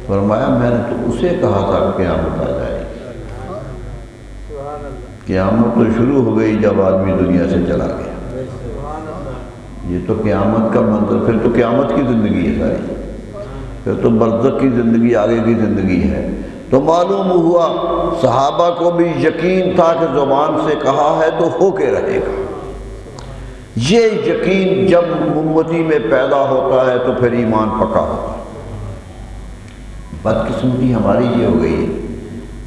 فرمایا میں نے تو اسے کہا تھا کہ قیامت آ جائے گی۔ قیامت تو شروع ہو گئی جب آدمی دنیا سے چلا گیا۔ یہ تو قیامت کا منظر، پھر تو قیامت کی زندگی ہے ساری، پھر تو برزخ کی زندگی، آگے کی زندگی ہے۔ تو معلوم ہوا صحابہ کو بھی یقین تھا کہ زبان سے کہا ہے تو ہو کے رہے گا۔ یہ یقین جب امتی میں پیدا ہوتا ہے تو پھر ایمان پکا ہوتا ہے۔ بدقسمتی ہماری یہ ہو گئی ہے،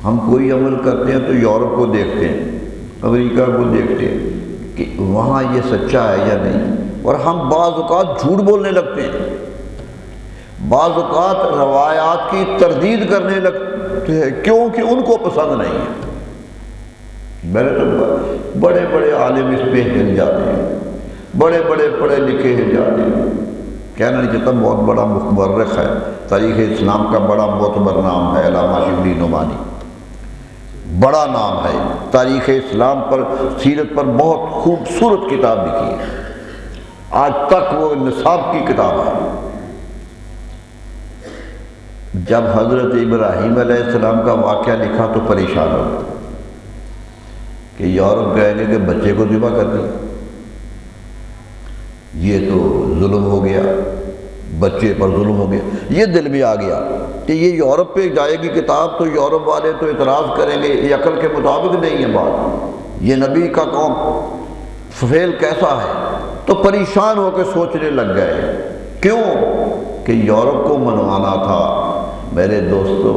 ہم کوئی عمل کرتے ہیں تو یورپ کو دیکھتے ہیں، امریکہ کو دیکھتے ہیں کہ وہاں یہ سچا ہے یا نہیں، اور ہم بعض اوقات جھوٹ بولنے لگتے ہیں، بعض اوقات روایات کی تردید کرنے لگتے ہیں کیونکہ ان کو پسند نہیں ہے۔ میرے تو بڑے بڑے عالم اس پہ ہل جاتے ہیں، بڑے بڑے پڑھے لکھے ہل جاتے ہیں۔ کہنا نہیں چاہتا بہت بڑا مورخ ہے، تاریخ اسلام کا بڑا معتبر نام ہے علامہ شبلی نعمانی، بڑا نام ہے، تاریخ اسلام پر، سیرت پر بہت خوبصورت کتاب لکھی ہے، آج تک وہ نصاب کی کتاب ہے۔ جب حضرت ابراہیم علیہ السلام کا واقعہ لکھا تو پریشان ہو گئے، کہ یورپ کہیں گے کہ بچے کو ذبح کر دیا، یہ تو ظلم ہو گیا، بچے پر ظلم ہو گیا۔ یہ دل میں آ گیا کہ یہ یورپ پہ جائے گی کتاب تو یورپ والے تو اعتراض کریں گے، یہ عقل کے مطابق نہیں ہے بات، یہ نبی کا قوم فعل کیسا ہے؟ تو پریشان ہو کے سوچنے لگ گئے۔ کیوں؟ کہ یورپ کو منوانا تھا۔ میرے دوستو،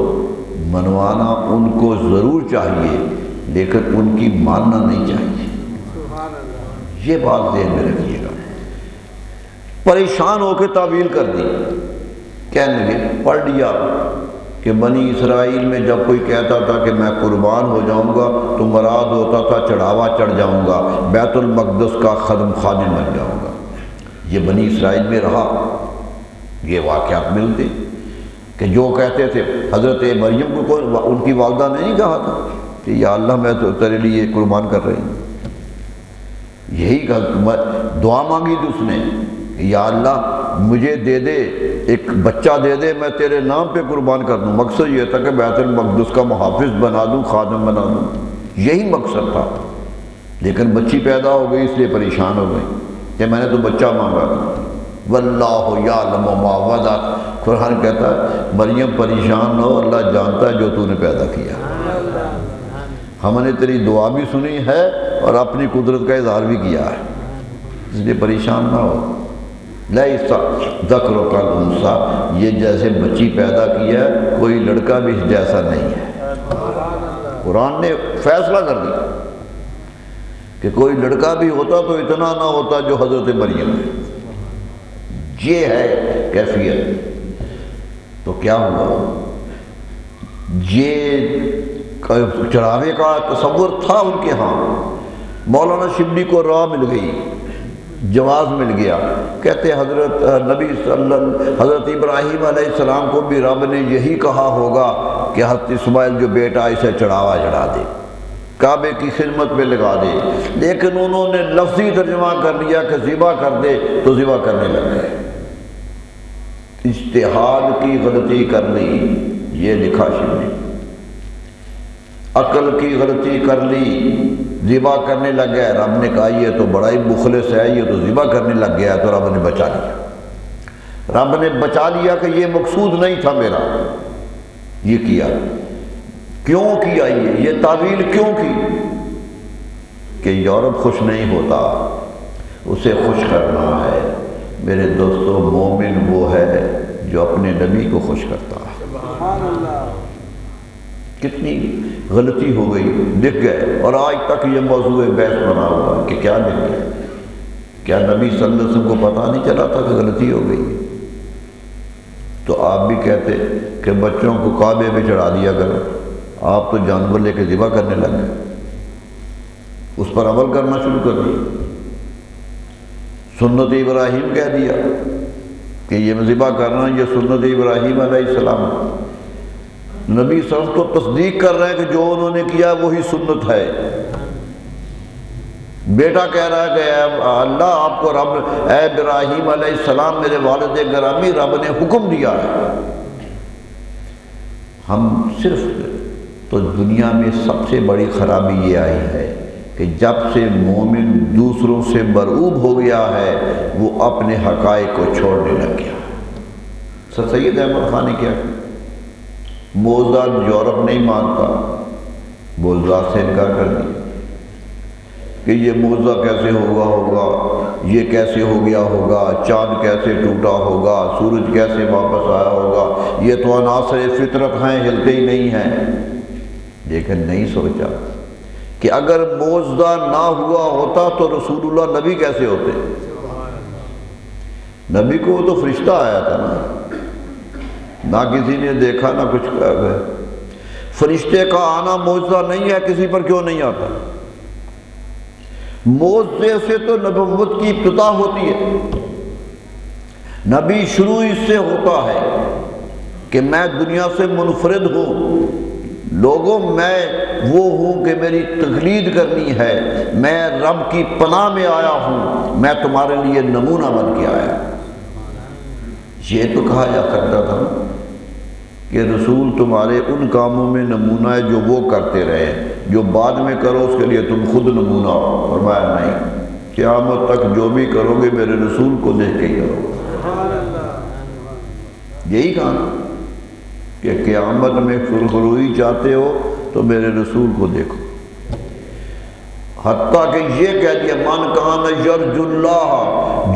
منوانا ان کو ضرور چاہیے لیکن ان کی ماننا نہیں چاہیے، یہ بات ذہن میں رکھیے گا۔ پریشان ہو کے تعویل کر دی، کہنے لگے پڑھ لیا کہ بنی اسرائیل میں جب کوئی کہتا تھا کہ میں قربان ہو جاؤں گا تو مراد ہوتا تھا چڑھاوا چڑھ جاؤں گا، بیت المقدس کا خادم بن جاؤں گا۔ یہ بنی اسرائیل میں رہا، یہ واقعات ملتے کہ جو کہتے تھے حضرت مریم کو ان کی والدہ نے نہیں کہا تھا کہ یا اللہ میں تو تیرے لیے قربان کر رہی ہوں، یہی دعا مانگی تھی اس نے کہ یا اللہ مجھے دے دے، ایک بچہ دے دے، میں تیرے نام پہ قربان کر دوں۔ مقصد یہ تھا کہ بیت المقدس کا محافظ بنا دوں، خادم بنا دوں، یہی مقصد تھا۔ لیکن بچی پیدا ہو گئی اس لیے پریشان ہو گئی کہ میں نے تو بچہ مانگا تھا۔ واللہ یعلم ما وضعت، قرآن کہتا ہے مریم پریشان نہ ہو، اللہ جانتا ہے جو تو نے پیدا کیا۔ ہم نے تیری دعا بھی سنی ہے اور اپنی قدرت کا اظہار بھی کیا ہے، اس لیے پریشان نہ ہو۔ لیس ذکر کالانثیٰ، یہ جیسے بچی پیدا کیا ہے کوئی لڑکا بھی جیسا نہیں ہے۔ قرآن نے فیصلہ کر دیا کہ کوئی لڑکا بھی ہوتا تو اتنا نہ ہوتا جو حضرت مریم ہے۔ یہ ہے کیفیت۔ تو کیا ہوا؟ یہ چڑھاوے کا تصور تھا ان کے ہاں۔ مولانا شبلی کو راہ مل گئی، جواز مل گیا، کہتے حضرت حضرت ابراہیم علیہ السلام کو بھی رب نے یہی کہا ہوگا کہ حضرت اسماعیل جو بیٹا اسے چڑھاوا چڑھا دے، کعبے کی خدمت میں لگا دے، لیکن انہوں نے لفظی ترجمہ کر لیا کہ ذبح کر دے تو ذبح کرنے لگ گئے۔ اجتہاد کی غلطی کر لی، یہ لکھا شبلی، عقل کی غلطی کر لی، ذبح کرنے لگ گیا۔ رب نے کہا یہ تو بڑا ہی مخلص ہے، یہ تو ذبح کرنے لگ گیا، تو رب نے بچا لیا۔ رب نے بچا لیا کہ یہ مقصود نہیں تھا میرا، یہ کیا۔ کیوں کیا؟ یہ تعویل کیوں کی؟ کہ یورپ خوش نہیں ہوتا، اسے خوش کرنا ہے۔ میرے دوستو، مومن وہ ہے جو اپنے نبی کو خوش کرتا ہے۔ کتنی غلطی ہو گئی، دکھ گئے، اور آج تک یہ موضوع بحث بنا ہوا ہے کہ کیا دکھ گئے؟ کیا نبی صلی اللہ علیہ وسلم کو پتہ نہیں چلا تھا کہ غلطی ہو گئی؟ تو آپ بھی کہتے کہ بچوں کو کعبے پہ چڑھا دیا کرو، آپ تو جانور لے کے ذبح کرنے لگ گئے، اس پر عمل کرنا شروع کر دیا۔ سنت ابراہیم کہہ دیا کہ یہ ذبح کرنا یہ سنت ابراہیم علیہ السلام ہے۔ نبی صلی اللہ علیہ وسلم تو تصدیق کر رہے ہیں کہ جو انہوں نے کیا وہی سنت ہے۔ بیٹا کہہ رہا ہے کہ اے اللہ آپ کو رب، اے ابراہیم علیہ السلام میرے والد گرامی، رب نے حکم دیا ہے۔ ہم صرف تو دنیا میں سب سے بڑی خرابی یہ آئی ہے کہ جب سے مومن دوسروں سے مرعوب ہو گیا ہے وہ اپنے حقائق کو چھوڑنے لگ گیا۔ سر سید احمد خان نے کیا؟ موضوع یورپ نہیں مانتا، موضوع سے انکار کر دیا کہ یہ موضوع کیسے ہوگا، یہ کیسے ہو گیا ہوگا، چاند کیسے ٹوٹا ہوگا، سورج کیسے واپس آیا ہوگا، یہ تو عناصر فطرت ہیں، ہلتے ہی نہیں ہیں۔ لیکن نہیں سوچا کہ اگر موضوع نہ ہوا ہوتا تو رسول اللہ نبی کیسے ہوتے؟ نبی کو تو فرشتہ آیا تھا نہ کسی نے دیکھا نہ کچھ کہا۔ فرشتے کا آنا معجزہ نہیں ہے، کسی پر کیوں نہیں آتا؟ معجزے سے تو نبوت کی ابتدا ہوتی ہے، نبی شروع اس سے ہوتا ہے کہ میں دنیا سے منفرد ہوں، لوگوں میں وہ ہوں کہ میری تقلید کرنی ہے، میں رب کی پناہ میں آیا ہوں، میں تمہارے لیے نمونہ بن کے آیا۔ یہ تو کہا جا سکتا تھا کہ رسول تمہارے ان کاموں میں نمونہ ہے جو وہ کرتے رہے، جو بعد میں کرو اس کے لیے تم خود نمونہ ہو۔ فرمایا نہیں، قیامت تک جو بھی کرو گے میرے رسول کو دیکھ کے ہی کرو۔ یہی کہا کہ قیامت میں سرخروئی چاہتے ہو تو میرے رسول کو دیکھو۔ حتیٰ کہ یہ کہہ دیا من کان یرجو اللہ،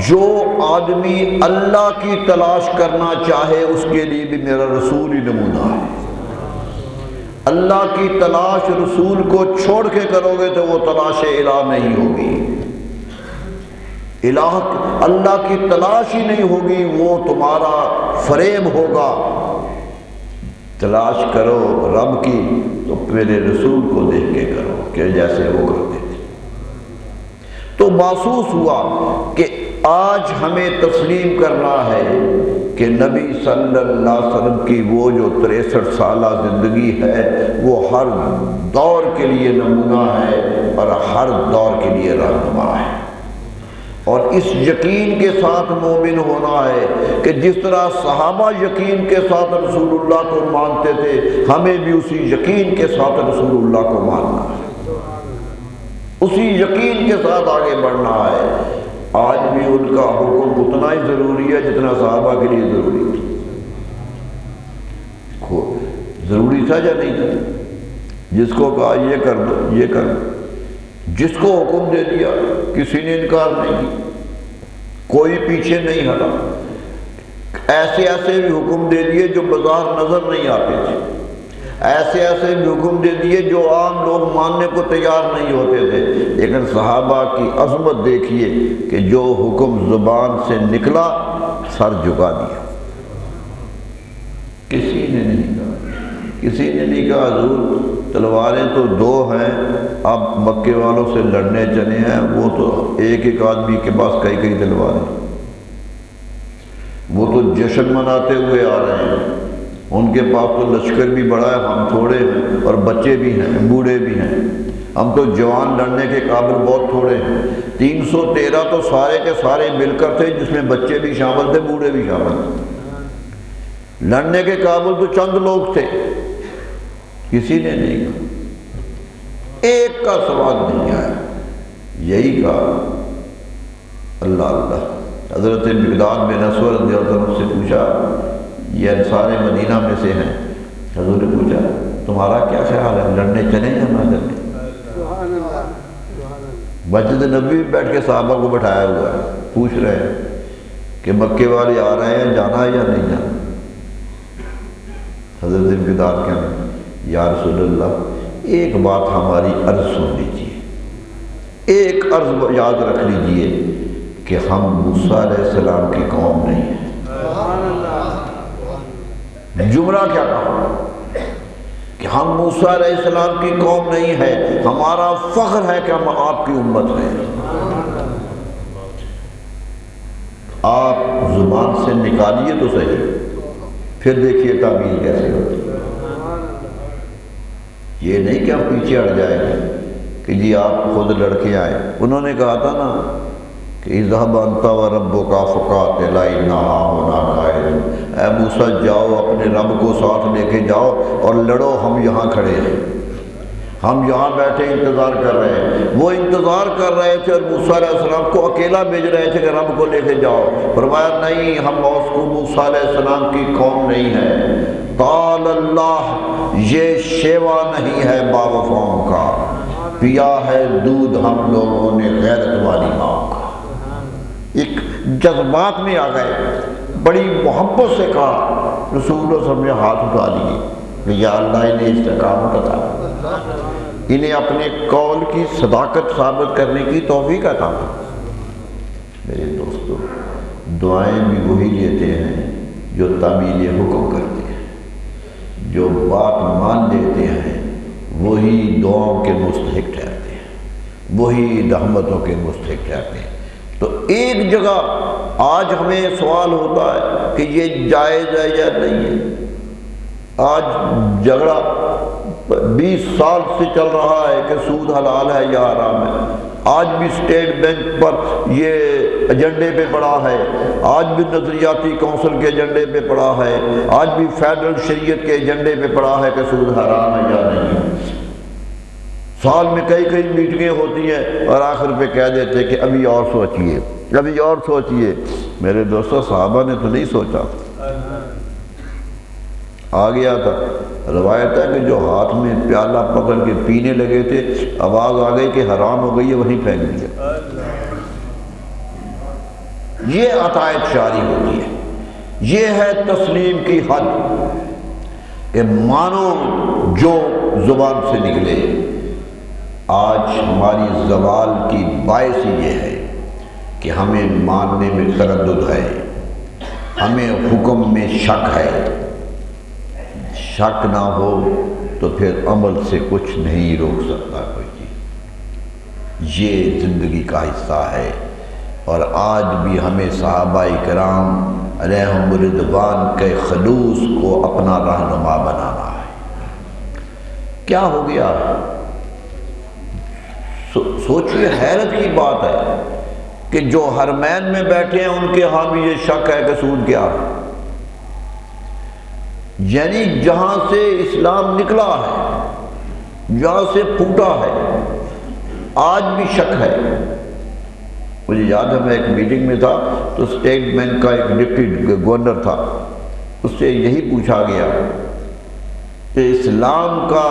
جو آدمی اللہ کی تلاش کرنا چاہے اس کے لیے بھی میرا رسول ہی نمونہ ہے۔ اللہ کی تلاش رسول کو چھوڑ کے کرو گے تو وہ تلاش الہ نہیں ہوگی، اللہ کی تلاش ہی نہیں ہوگی، وہ تمہارا فریب ہوگا۔ تلاش کرو رب کی تو میرے رسول کو دیکھ کے کرو کہ جیسے وہ کرتے تھے۔ تو محسوس ہوا کہ آج ہمیں تسلیم کرنا ہے کہ نبی صلی اللہ علیہ وسلم کی وہ جو 63 سالہ زندگی ہے وہ ہر دور کے لیے نمونہ ہے اور ہر دور کے لیے رہنما ہے، اور اس یقین کے ساتھ مومن ہونا ہے کہ جس طرح صحابہ یقین کے ساتھ رسول اللہ کو مانتے تھے، ہمیں بھی اسی یقین کے ساتھ رسول اللہ کو ماننا ہے، اسی یقین کے ساتھ آگے بڑھنا ہے۔ آج بھی ان کا حکم اتنا ہی ضروری ہے جتنا صحابہ کے لیے ضروری تھا۔ ضروری تھا یا نہیں تھا؟ جس کو کہا یہ کر دو یہ کر دو، جس کو حکم دے دیا کسی نے انکار نہیں کی، کوئی پیچھے نہیں ہٹا۔ ایسے ایسے بھی حکم دے دیے جو بظاہر نظر نہیں آتے تھے، ایسے ایسے بھی حکم دے دیے جو عام لوگ ماننے کو تیار نہیں ہوتے تھے، لیکن صحابہ کی عظمت دیکھیے کہ جو حکم زبان سے نکلا سر جھکا دیا۔ کسی نے نہیں کہا حضور تلواریں تو 2 ہیں، اب مکے والوں سے لڑنے چلے ہیں، وہ تو ایک آدمی کے پاس کئی تلواریں، وہ تو جشن مناتے ہوئے آ رہے ہیں، ان کے پاس تو لشکر بھی بڑا ہے، ہم تھوڑے ہیں، اور بچے بھی ہیں بوڑھے بھی ہیں، ہم تو جوان لڑنے کے قابل بہت تھوڑے ہیں۔ 313 تو سارے کے سارے مل کر تھے، جس میں بچے بھی شامل تھے بوڑھے بھی شامل تھے، لڑنے کے قابل تو چند لوگ تھے، کسی نے نہیں کہا، ایک کا سوال نہیں آیا۔ یہی کہا اللہ اللہ۔ حضرت مقداد بن اسود رضی اللہ عنہ سے پوچھا، یہ انصار مدینہ میں سے ہیں، حضور نے پوچھا تمہارا کیا خیال ہے، لڑنے چلیں یا نہ چلیں؟ مسجد نبوی بیٹھ کے صحابہ کو بٹھایا ہوا ہے، پوچھ رہے ہیں کہ مکے والے آ رہے ہیں، جانا ہے یا نہیں جانا؟ حضرت مقداد کہنے یا رسول اللہ ایک بات ہماری عرض سن لیجیے، ایک عرض یاد رکھ لیجیے کہ ہم موسیٰ علیہ السلام کی قوم نہیں ہیں۔ جملہ کیا کہا کہ ہم موسیٰ علیہ السلام کی قوم نہیں ہے، ہمارا فخر ہے کہ ہم آپ کی امت ہیں۔ آپ زبان سے نکالیے تو صحیح، پھر دیکھیے تعبیر کیسے ہوتی ہے۔ یہ نہیں کہ ہم پیچھے ہٹ جائیں گے کہ جی آپ خود لڑکے آئے۔ انہوں نے کہا تھا نا کہ اذهب انت وربك فقاتلا انا هنا قاعدون، اے موسیٰ جاؤ اپنے رب کو ساتھ لے کے جاؤ اور لڑو، ہم یہاں کھڑے ہیں، ہم یہاں بیٹھے انتظار کر رہے ہیں۔ وہ انتظار کر رہے تھے اور موسیٰ علیہ السلام کو اکیلا بھیج رہے تھے کہ رب کو لے کے جاؤ۔ فرمایا نہیں، ہم موسیٰ علیہ السلام کی قوم نہیں ہے۔ قال اللہ، یہ شیوا نہیں ہے با وفاؤں کا، پیا ہے دودھ ہم لوگوں نے غیرت والی ماں کا۔ ایک جذبات میں آ گئے، بڑی محبت سے کہا، رسول اللہ صلی اللہ علیہ وسلم نے ہاتھ اٹھا دیے کہ یا اللہ انہیں استقامت عطا، انہیں اپنے قول کی صداقت ثابت کرنے کی توفیق عطا۔ میرے دوستو، دعائیں بھی وہی لیتے ہیں جو تعمیل حکم کرتے ہیں، جو بات مان لیتے ہیں وہی دعاؤں کے مستحق ٹھہرتے ہیں، وہی رحمتوں کے مستحق ٹھہرتے ہیں۔ تو ایک جگہ آج ہمیں سوال ہوتا ہے کہ یہ جائز ہے یا نہیں ہے۔ آج جھگڑا 20 سال سے چل رہا ہے کہ سود حلال ہے یا حرام ہے، آج بھی اسٹیٹ بینک پر یہ ایجنڈے پہ پڑا ہے، آج بھی نظریاتی کونسل کے ایجنڈے پہ پڑا ہے، آج بھی فیڈرل شریعت کے ایجنڈے پہ پڑا ہے کہ سود حرام ہے یا نہیں۔ سال میں کئی میٹنگیں ہوتی ہیں اور آخر پہ کہہ دیتے کہ ابھی اور سوچئے، ابھی اور سوچئے۔ میرے دوستو صحابہ نے تو نہیں سوچا، آ گیا تھا۔ روایت ہے کہ جو ہاتھ میں پیالہ پکڑ کے پینے لگے تھے، آواز آ گئی کہ حرام ہو گئی ہے، وہیں پھینک دیا۔ یہ عطایت شاری ہوتی ہے، یہ ہے تسلیم کی حد کہ مانو جو زبان سے نکلے۔ آج ہماری زوال کی باعث یہ ہے کہ ہمیں ماننے میں تردد ہے، ہمیں حکم میں شک ہے۔ شک نہ ہو تو پھر عمل سے کچھ نہیں روک سکتا کوئی چیز۔ یہ زندگی کا حصہ ہے، اور آج بھی ہمیں صحابہ کرام علیہم رضوان کے خلوص کو اپنا رہنما بنانا ہے۔ کیا ہو گیا؟ سوچئے، حیرت کی بات ہے کہ جو حرمین میں بیٹھے ہیں ان کے ہاں بھی یہ شک ہے کہ سود کیا ہے۔ یعنی جہاں سے اسلام نکلا ہے، جہاں سے پھوٹا ہے، آج بھی شک ہے۔ مجھے یاد ہے میں ایک میٹنگ میں تھا تو اسٹیٹ بینک کا ایک ڈپٹی گورنر تھا، اس سے یہی پوچھا گیا کہ اسلام کا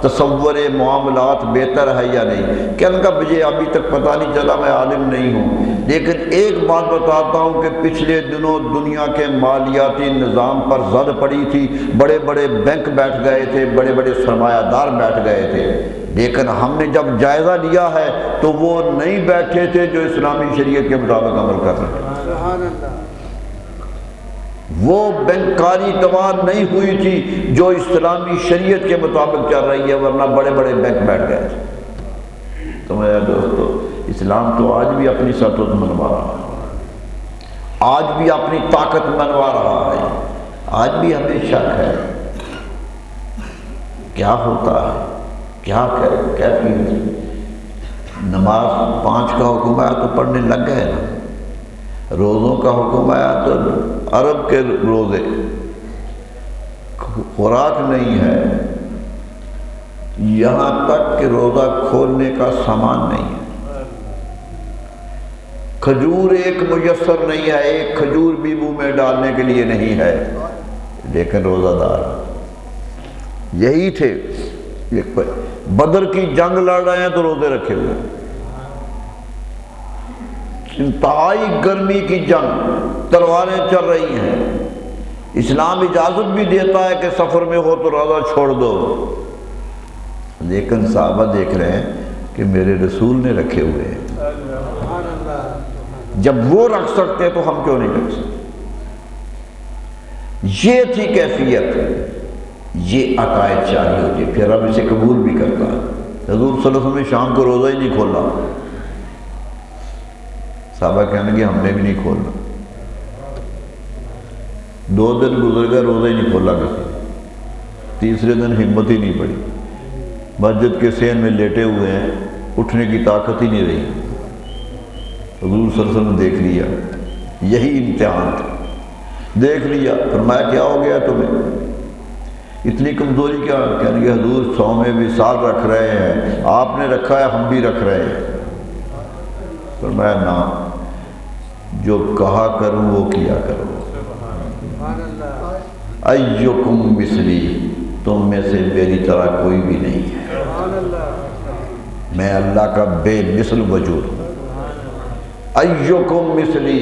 تصور معاملات بہتر ہے یا نہیں۔ کہنے کا مجھے ابھی تک پتہ نہیں چلا، میں عالم نہیں ہوں، لیکن ایک بات بتاتا ہوں کہ پچھلے دنوں دنیا کے مالیاتی نظام پر زد پڑی تھی، بڑے بڑے بینک بیٹھ گئے تھے، بڑے بڑے سرمایہ دار بیٹھ گئے تھے، لیکن ہم نے جب جائزہ لیا ہے تو وہ نہیں بیٹھے تھے جو اسلامی شریعت کے مطابق عمل کر رہے ہیں۔ سبحان اللہ۔ وہ بینکاری توان نہیں ہوئی تھی جو اسلامی شریعت کے مطابق چل رہی ہے، ورنہ بڑے بڑے بینک بیٹھ گئے تھے۔ تو میرے دوستو، اسلام تو آج بھی اپنی سطوت منوا رہا ہے، آج بھی اپنی طاقت منوا رہا ہے، آج بھی ہمیں شک ہے کیا ہوتا ہے، کیا کیفیت۔ نماز 5 کا حکم آیا تو پڑھنے لگ گئے نا، روزوں کا حکم آیا تو عرب کے روزے، خوراک نہیں ہے، یہاں تک کہ روزہ کھولنے کا سامان نہیں ہے، کھجور ایک میسر نہیں ہے، ایک کھجور بھی منہ میں ڈالنے کے لیے نہیں ہے، لیکن روزہ دار یہی تھے۔ بدر کی جنگ لڑ رہے ہیں تو روزے رکھے ہوئے، انتہائی گرمی کی جنگ، تلواریں چل رہی ہیں، اسلام اجازت بھی دیتا ہے کہ سفر میں ہو تو روزہ چھوڑ دو، لیکن صحابہ دیکھ رہے ہیں کہ میرے رسول نے رکھے ہوئے ہیں، جب وہ رکھ سکتے تو ہم کیوں نہیں رکھ سکتے۔ یہ تھی کیفیت، یہ عقائد جاری ہوتی ہے، پھر رب اسے قبول بھی کرتا ہے۔ حضور صلی اللہ علیہ وسلم نے شام کو روزہ ہی نہیں کھولا، صحابہ کہنے کہ ہم نے بھی نہیں کھولنا، 2 دن گزر گئے روزہ ہی نہیں کھولا کسی، تیسرے دن ہمت ہی نہیں پڑی، مسجد کے صحن میں لیٹے ہوئے ہیں، اٹھنے کی طاقت ہی نہیں رہی۔ حضور صلی اللہ علیہ وسلم نے دیکھ لیا، یہی امتحان تھا، دیکھ لیا، فرمایا کیا ہو گیا تمہیں، اتنی کمزوری کیا؟ کہنے کہ حضور 100 میں بھی سال رکھ رہے ہیں، آپ نے رکھا ہے ہم بھی رکھ رہے ہیں۔ فرمایا نا، جو کہا کروں وہ کیا کرو۔ ایکم مثلی، تم میں سے میری طرح کوئی بھی نہیں ہے، میں اللہ کا بے مثل وجود ہوں۔ ایکم مثلی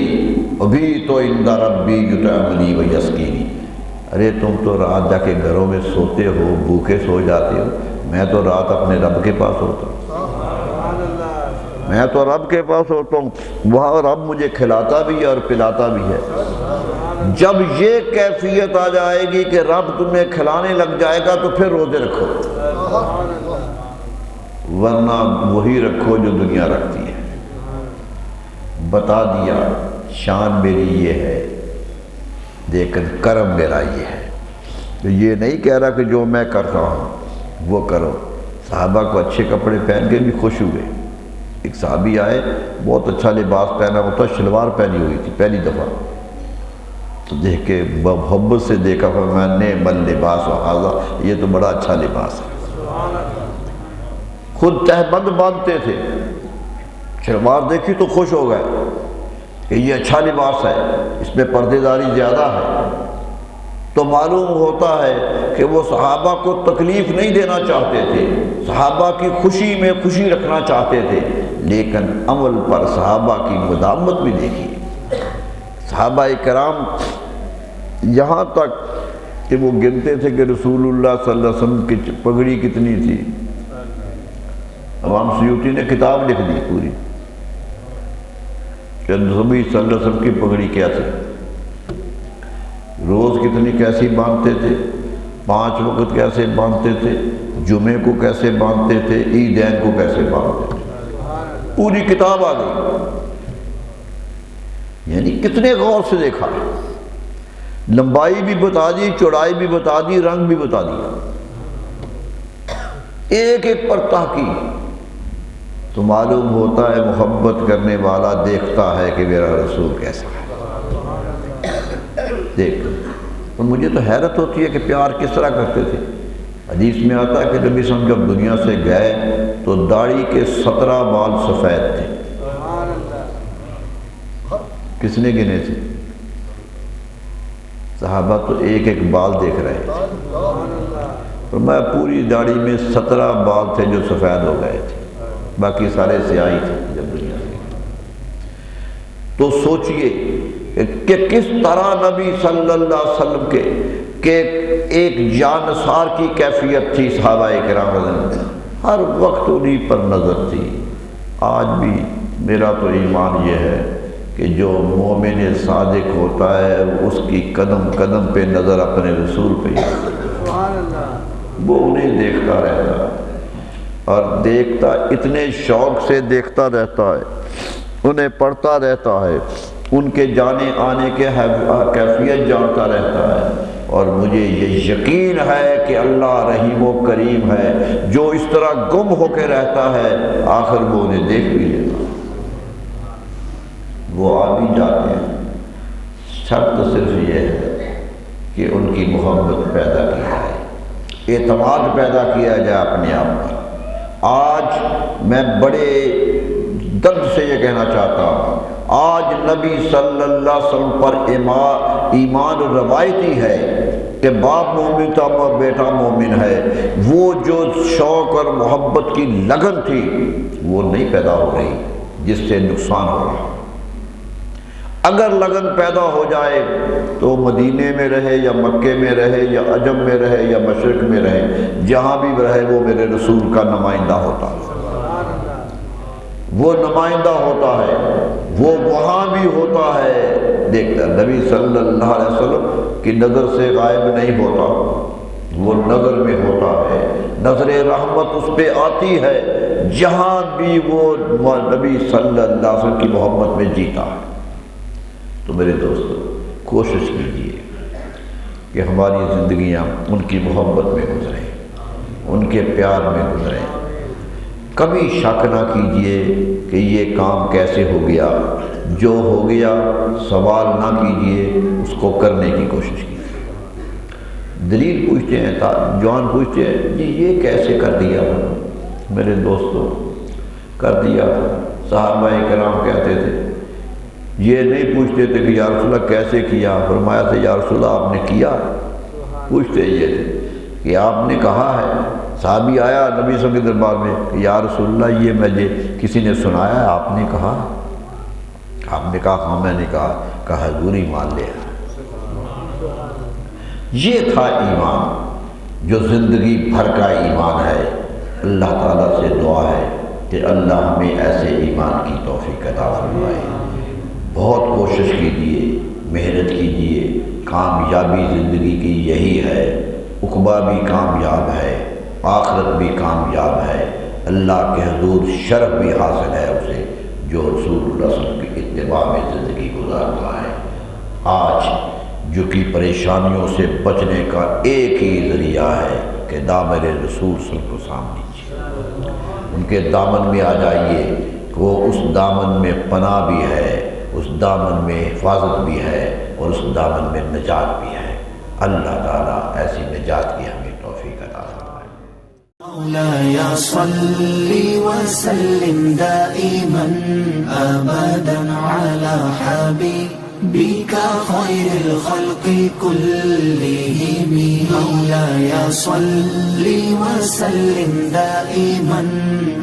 ابھی تو عند ربی یطعمنی و یسقینی، ارے تم تو رات جا کے گھروں میں سوتے ہو، بھوکے سو جاتے ہو، میں تو رات اپنے رب کے پاس ہوتا ہوں، میں تو رب کے پاس ہوتا ہوں، وہاں رب مجھے کھلاتا بھی ہے اور پلاتا بھی ہے۔ جب یہ کیفیت آ جائے گی کہ رب تمہیں کھلانے لگ جائے گا تو پھر روزے رکھو، ورنہ وہی رکھو جو دنیا رکھتی ہے۔ بتا دیا شان میری یہ ہے، لیکن کرم میرا یہ ہے، تو یہ نہیں کہہ رہا کہ جو میں کرتا ہوں وہ کرو۔ صحابہ کو اچھے کپڑے پہن کے بھی خوش ہوئے، ایک صحابی آئے، بہت اچھا لباس پہنا ہوتا، شلوار پہنی ہوئی تھی پہلی دفعہ، تو دیکھ کے محبت سے دیکھا، فرمایا نعم اللباس وھذا، یہ تو بڑا اچھا لباس ہے، خود تہبند باندھتے تھے، شلوار دیکھی تو خوش ہو گئے کہ یہ اچھا لباس ہے، اس میں پردے داری زیادہ ہے۔ تو معلوم ہوتا ہے کہ وہ صحابہ کو تکلیف نہیں دینا چاہتے تھے، صحابہ کی خوشی میں خوشی رکھنا چاہتے تھے، لیکن عمل پر صحابہ کی مداومت بھی دیکھی۔ صحابہ کرام یہاں تک کہ وہ گنتے تھے کہ رسول اللہ صلی اللہ علیہ وسلم کی پگڑی کتنی تھی۔ امام سیوطی نے کتاب لکھ دی پوری کہ نبی صلی اللہ علیہ وسلم کی پگڑی کیا تھی، روز کتنی کیسی باندھتے تھے، 5 وقت کیسے باندھتے تھے، جمعے کو کیسے باندھتے تھے، عیدین کو کیسے باندھتے تھے، پوری کتاب آ گئی۔ یعنی کتنے غور سے دیکھا، لمبائی بھی بتا دی، چوڑائی بھی بتا دی، رنگ بھی بتا دیا، ایک ایک پر تحقیق۔ تو معلوم ہوتا ہے محبت کرنے والا دیکھتا ہے کہ میرا رسول کیسا ہے، دیکھ۔ اور مجھے تو حیرت ہوتی ہے کہ پیار کس طرح کرتے تھے۔ حدیث میں آتا ہے کہ نبی صلی اللہ علیہ وسلم جب دنیا سے گئے تو داڑھی کے 17 بال سفید تھے۔ کس نے گنے تھے؟ صحابہ تو ایک ایک بال دیکھ رہے تھے، اور میں پوری داڑھی میں 17 بال تھے جو سفید ہو گئے تھے، باقی سارے سیاہی تھے جب دنیا سے۔ تو سوچئے کہ کس طرح نبی صلی اللہ علیہ وسلم کے ایک جانثار کی کیفیت تھی صحابہ کرام رضی اللہ عنہ، ہر وقت انہی پر نظر تھی۔ آج بھی میرا تو ایمان یہ ہے کہ جو مومن صادق ہوتا ہے اس کی قدم قدم پہ نظر اپنے رسول پہ ہی، وہ انہیں دیکھتا رہتا ہے، اور دیکھتا اتنے شوق سے دیکھتا رہتا ہے، انہیں پڑھتا رہتا ہے، ان کے جانے آنے کے کیفیت جانتا رہتا ہے۔ اور مجھے یہ یقین ہے کہ اللہ رحیم و کریم ہے، جو اس طرح گم ہو کے رہتا ہے آخر وہ انہیں دیکھ بھی لیتا، وہ آ بھی جاتے ہیں۔ شرط صرف یہ ہے کہ ان کی محبت پیدا کی جائے، اعتماد پیدا کیا جائے اپنے آپ پر۔ آج میں بڑے درد سے یہ کہنا چاہتا ہوں، آج نبی صلی اللہ علیہ وسلم پر ایمان روایتی ہے کہ باپ مومن تھا بیٹا مومن ہے، وہ جو شوق اور محبت کی لگن تھی وہ نہیں پیدا ہو رہی، جس سے نقصان ہو رہا۔ اگر لگن پیدا ہو جائے تو مدینے میں رہے یا مکے میں رہے یا عجم میں رہے یا مشرق میں رہے، جہاں بھی رہے وہ میرے رسول کا نمائندہ ہوتا ہے، وہ نمائندہ ہوتا ہے، وہ وہاں بھی ہوتا ہے۔ دیکھتا نبی صلی اللہ علیہ وسلم کی نظر سے غائب نہیں ہوتا، وہ نظر میں ہوتا ہے، نظر رحمت اس پہ آتی ہے جہاں بھی وہ نبی صلی اللہ علیہ وسلم کی محبت میں جیتا ہے۔ تو میرے دوستو کوشش کیجیے کہ ہماری زندگیاں ان کی محبت میں گزریں، ان کے پیار میں گزریں۔ کبھی شک نہ کیجیے کہ یہ کام کیسے ہو گیا، جو ہو گیا سوال نہ کیجیے، اس کو کرنے کی کوشش کیجیے۔ دلیل پوچھتے ہیں، جوان پوچھتے ہیں جی یہ کیسے کر دیا؟ میرے دوستو کر دیا۔ صحابہ کرام کہتے تھے، یہ نہیں پوچھتے تھے کہ یا رسول اللہ کیسے کیا، فرمایا تھا یا رسول اللہ آپ نے کیا۔ پوچھتے یہ تھے کہ آپ نے کہا ہے۔ صحابی آیا نبی صلی اللہ علیہ وسلم کے دربار میں کہ یا رسول اللہ یہ مجھے کسی نے سنایا ہے، آپ نے کہا؟ آپ نے کہا ہاں میں نے کہا حضوری مان لیا۔ یہ تھا ایمان جو زندگی بھر کا ایمان ہے۔ اللہ تعالیٰ سے دعا ہے کہ اللہ ہمیں ایسے ایمان کی توفیق عطا فرمائے۔ بہت کوشش کیجیے، محنت کیجیے، کامیابی زندگی کی یہی ہے، عقبہ بھی کامیاب ہے، آخرت بھی کامیاب ہے، اللہ کے حضور شرف بھی حاصل ہے اسے جو رسول اللہ صلی اللہ علیہ وسلم کی اتباع میں زندگی گزارتا ہے۔ آج جو کہ پریشانیوں سے بچنے کا ایک ہی ذریعہ ہے کہ دامن رسول صلی اللہ علیہ وسلم کو سامنے لیجیے، ان کے دامن میں آ جائیے، کہ وہ اس دامن میں پناہ بھی ہے، اس دامن میں حفاظت بھی ہے، اور اس دامن میں نجات بھی ہے۔ اللہ تعالیٰ ایسی نجات کی ہمیں توفیق عطا فرمائے۔ مولاي صل وسلم دائما أبدا على حبيبك خير الخلق كلهم مولاي صل وسلم دائما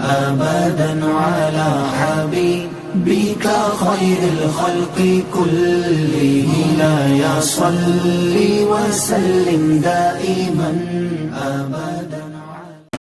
أبدا على حبيبك خير الخلق كلهم مولاي صل وسلم دائما أبدا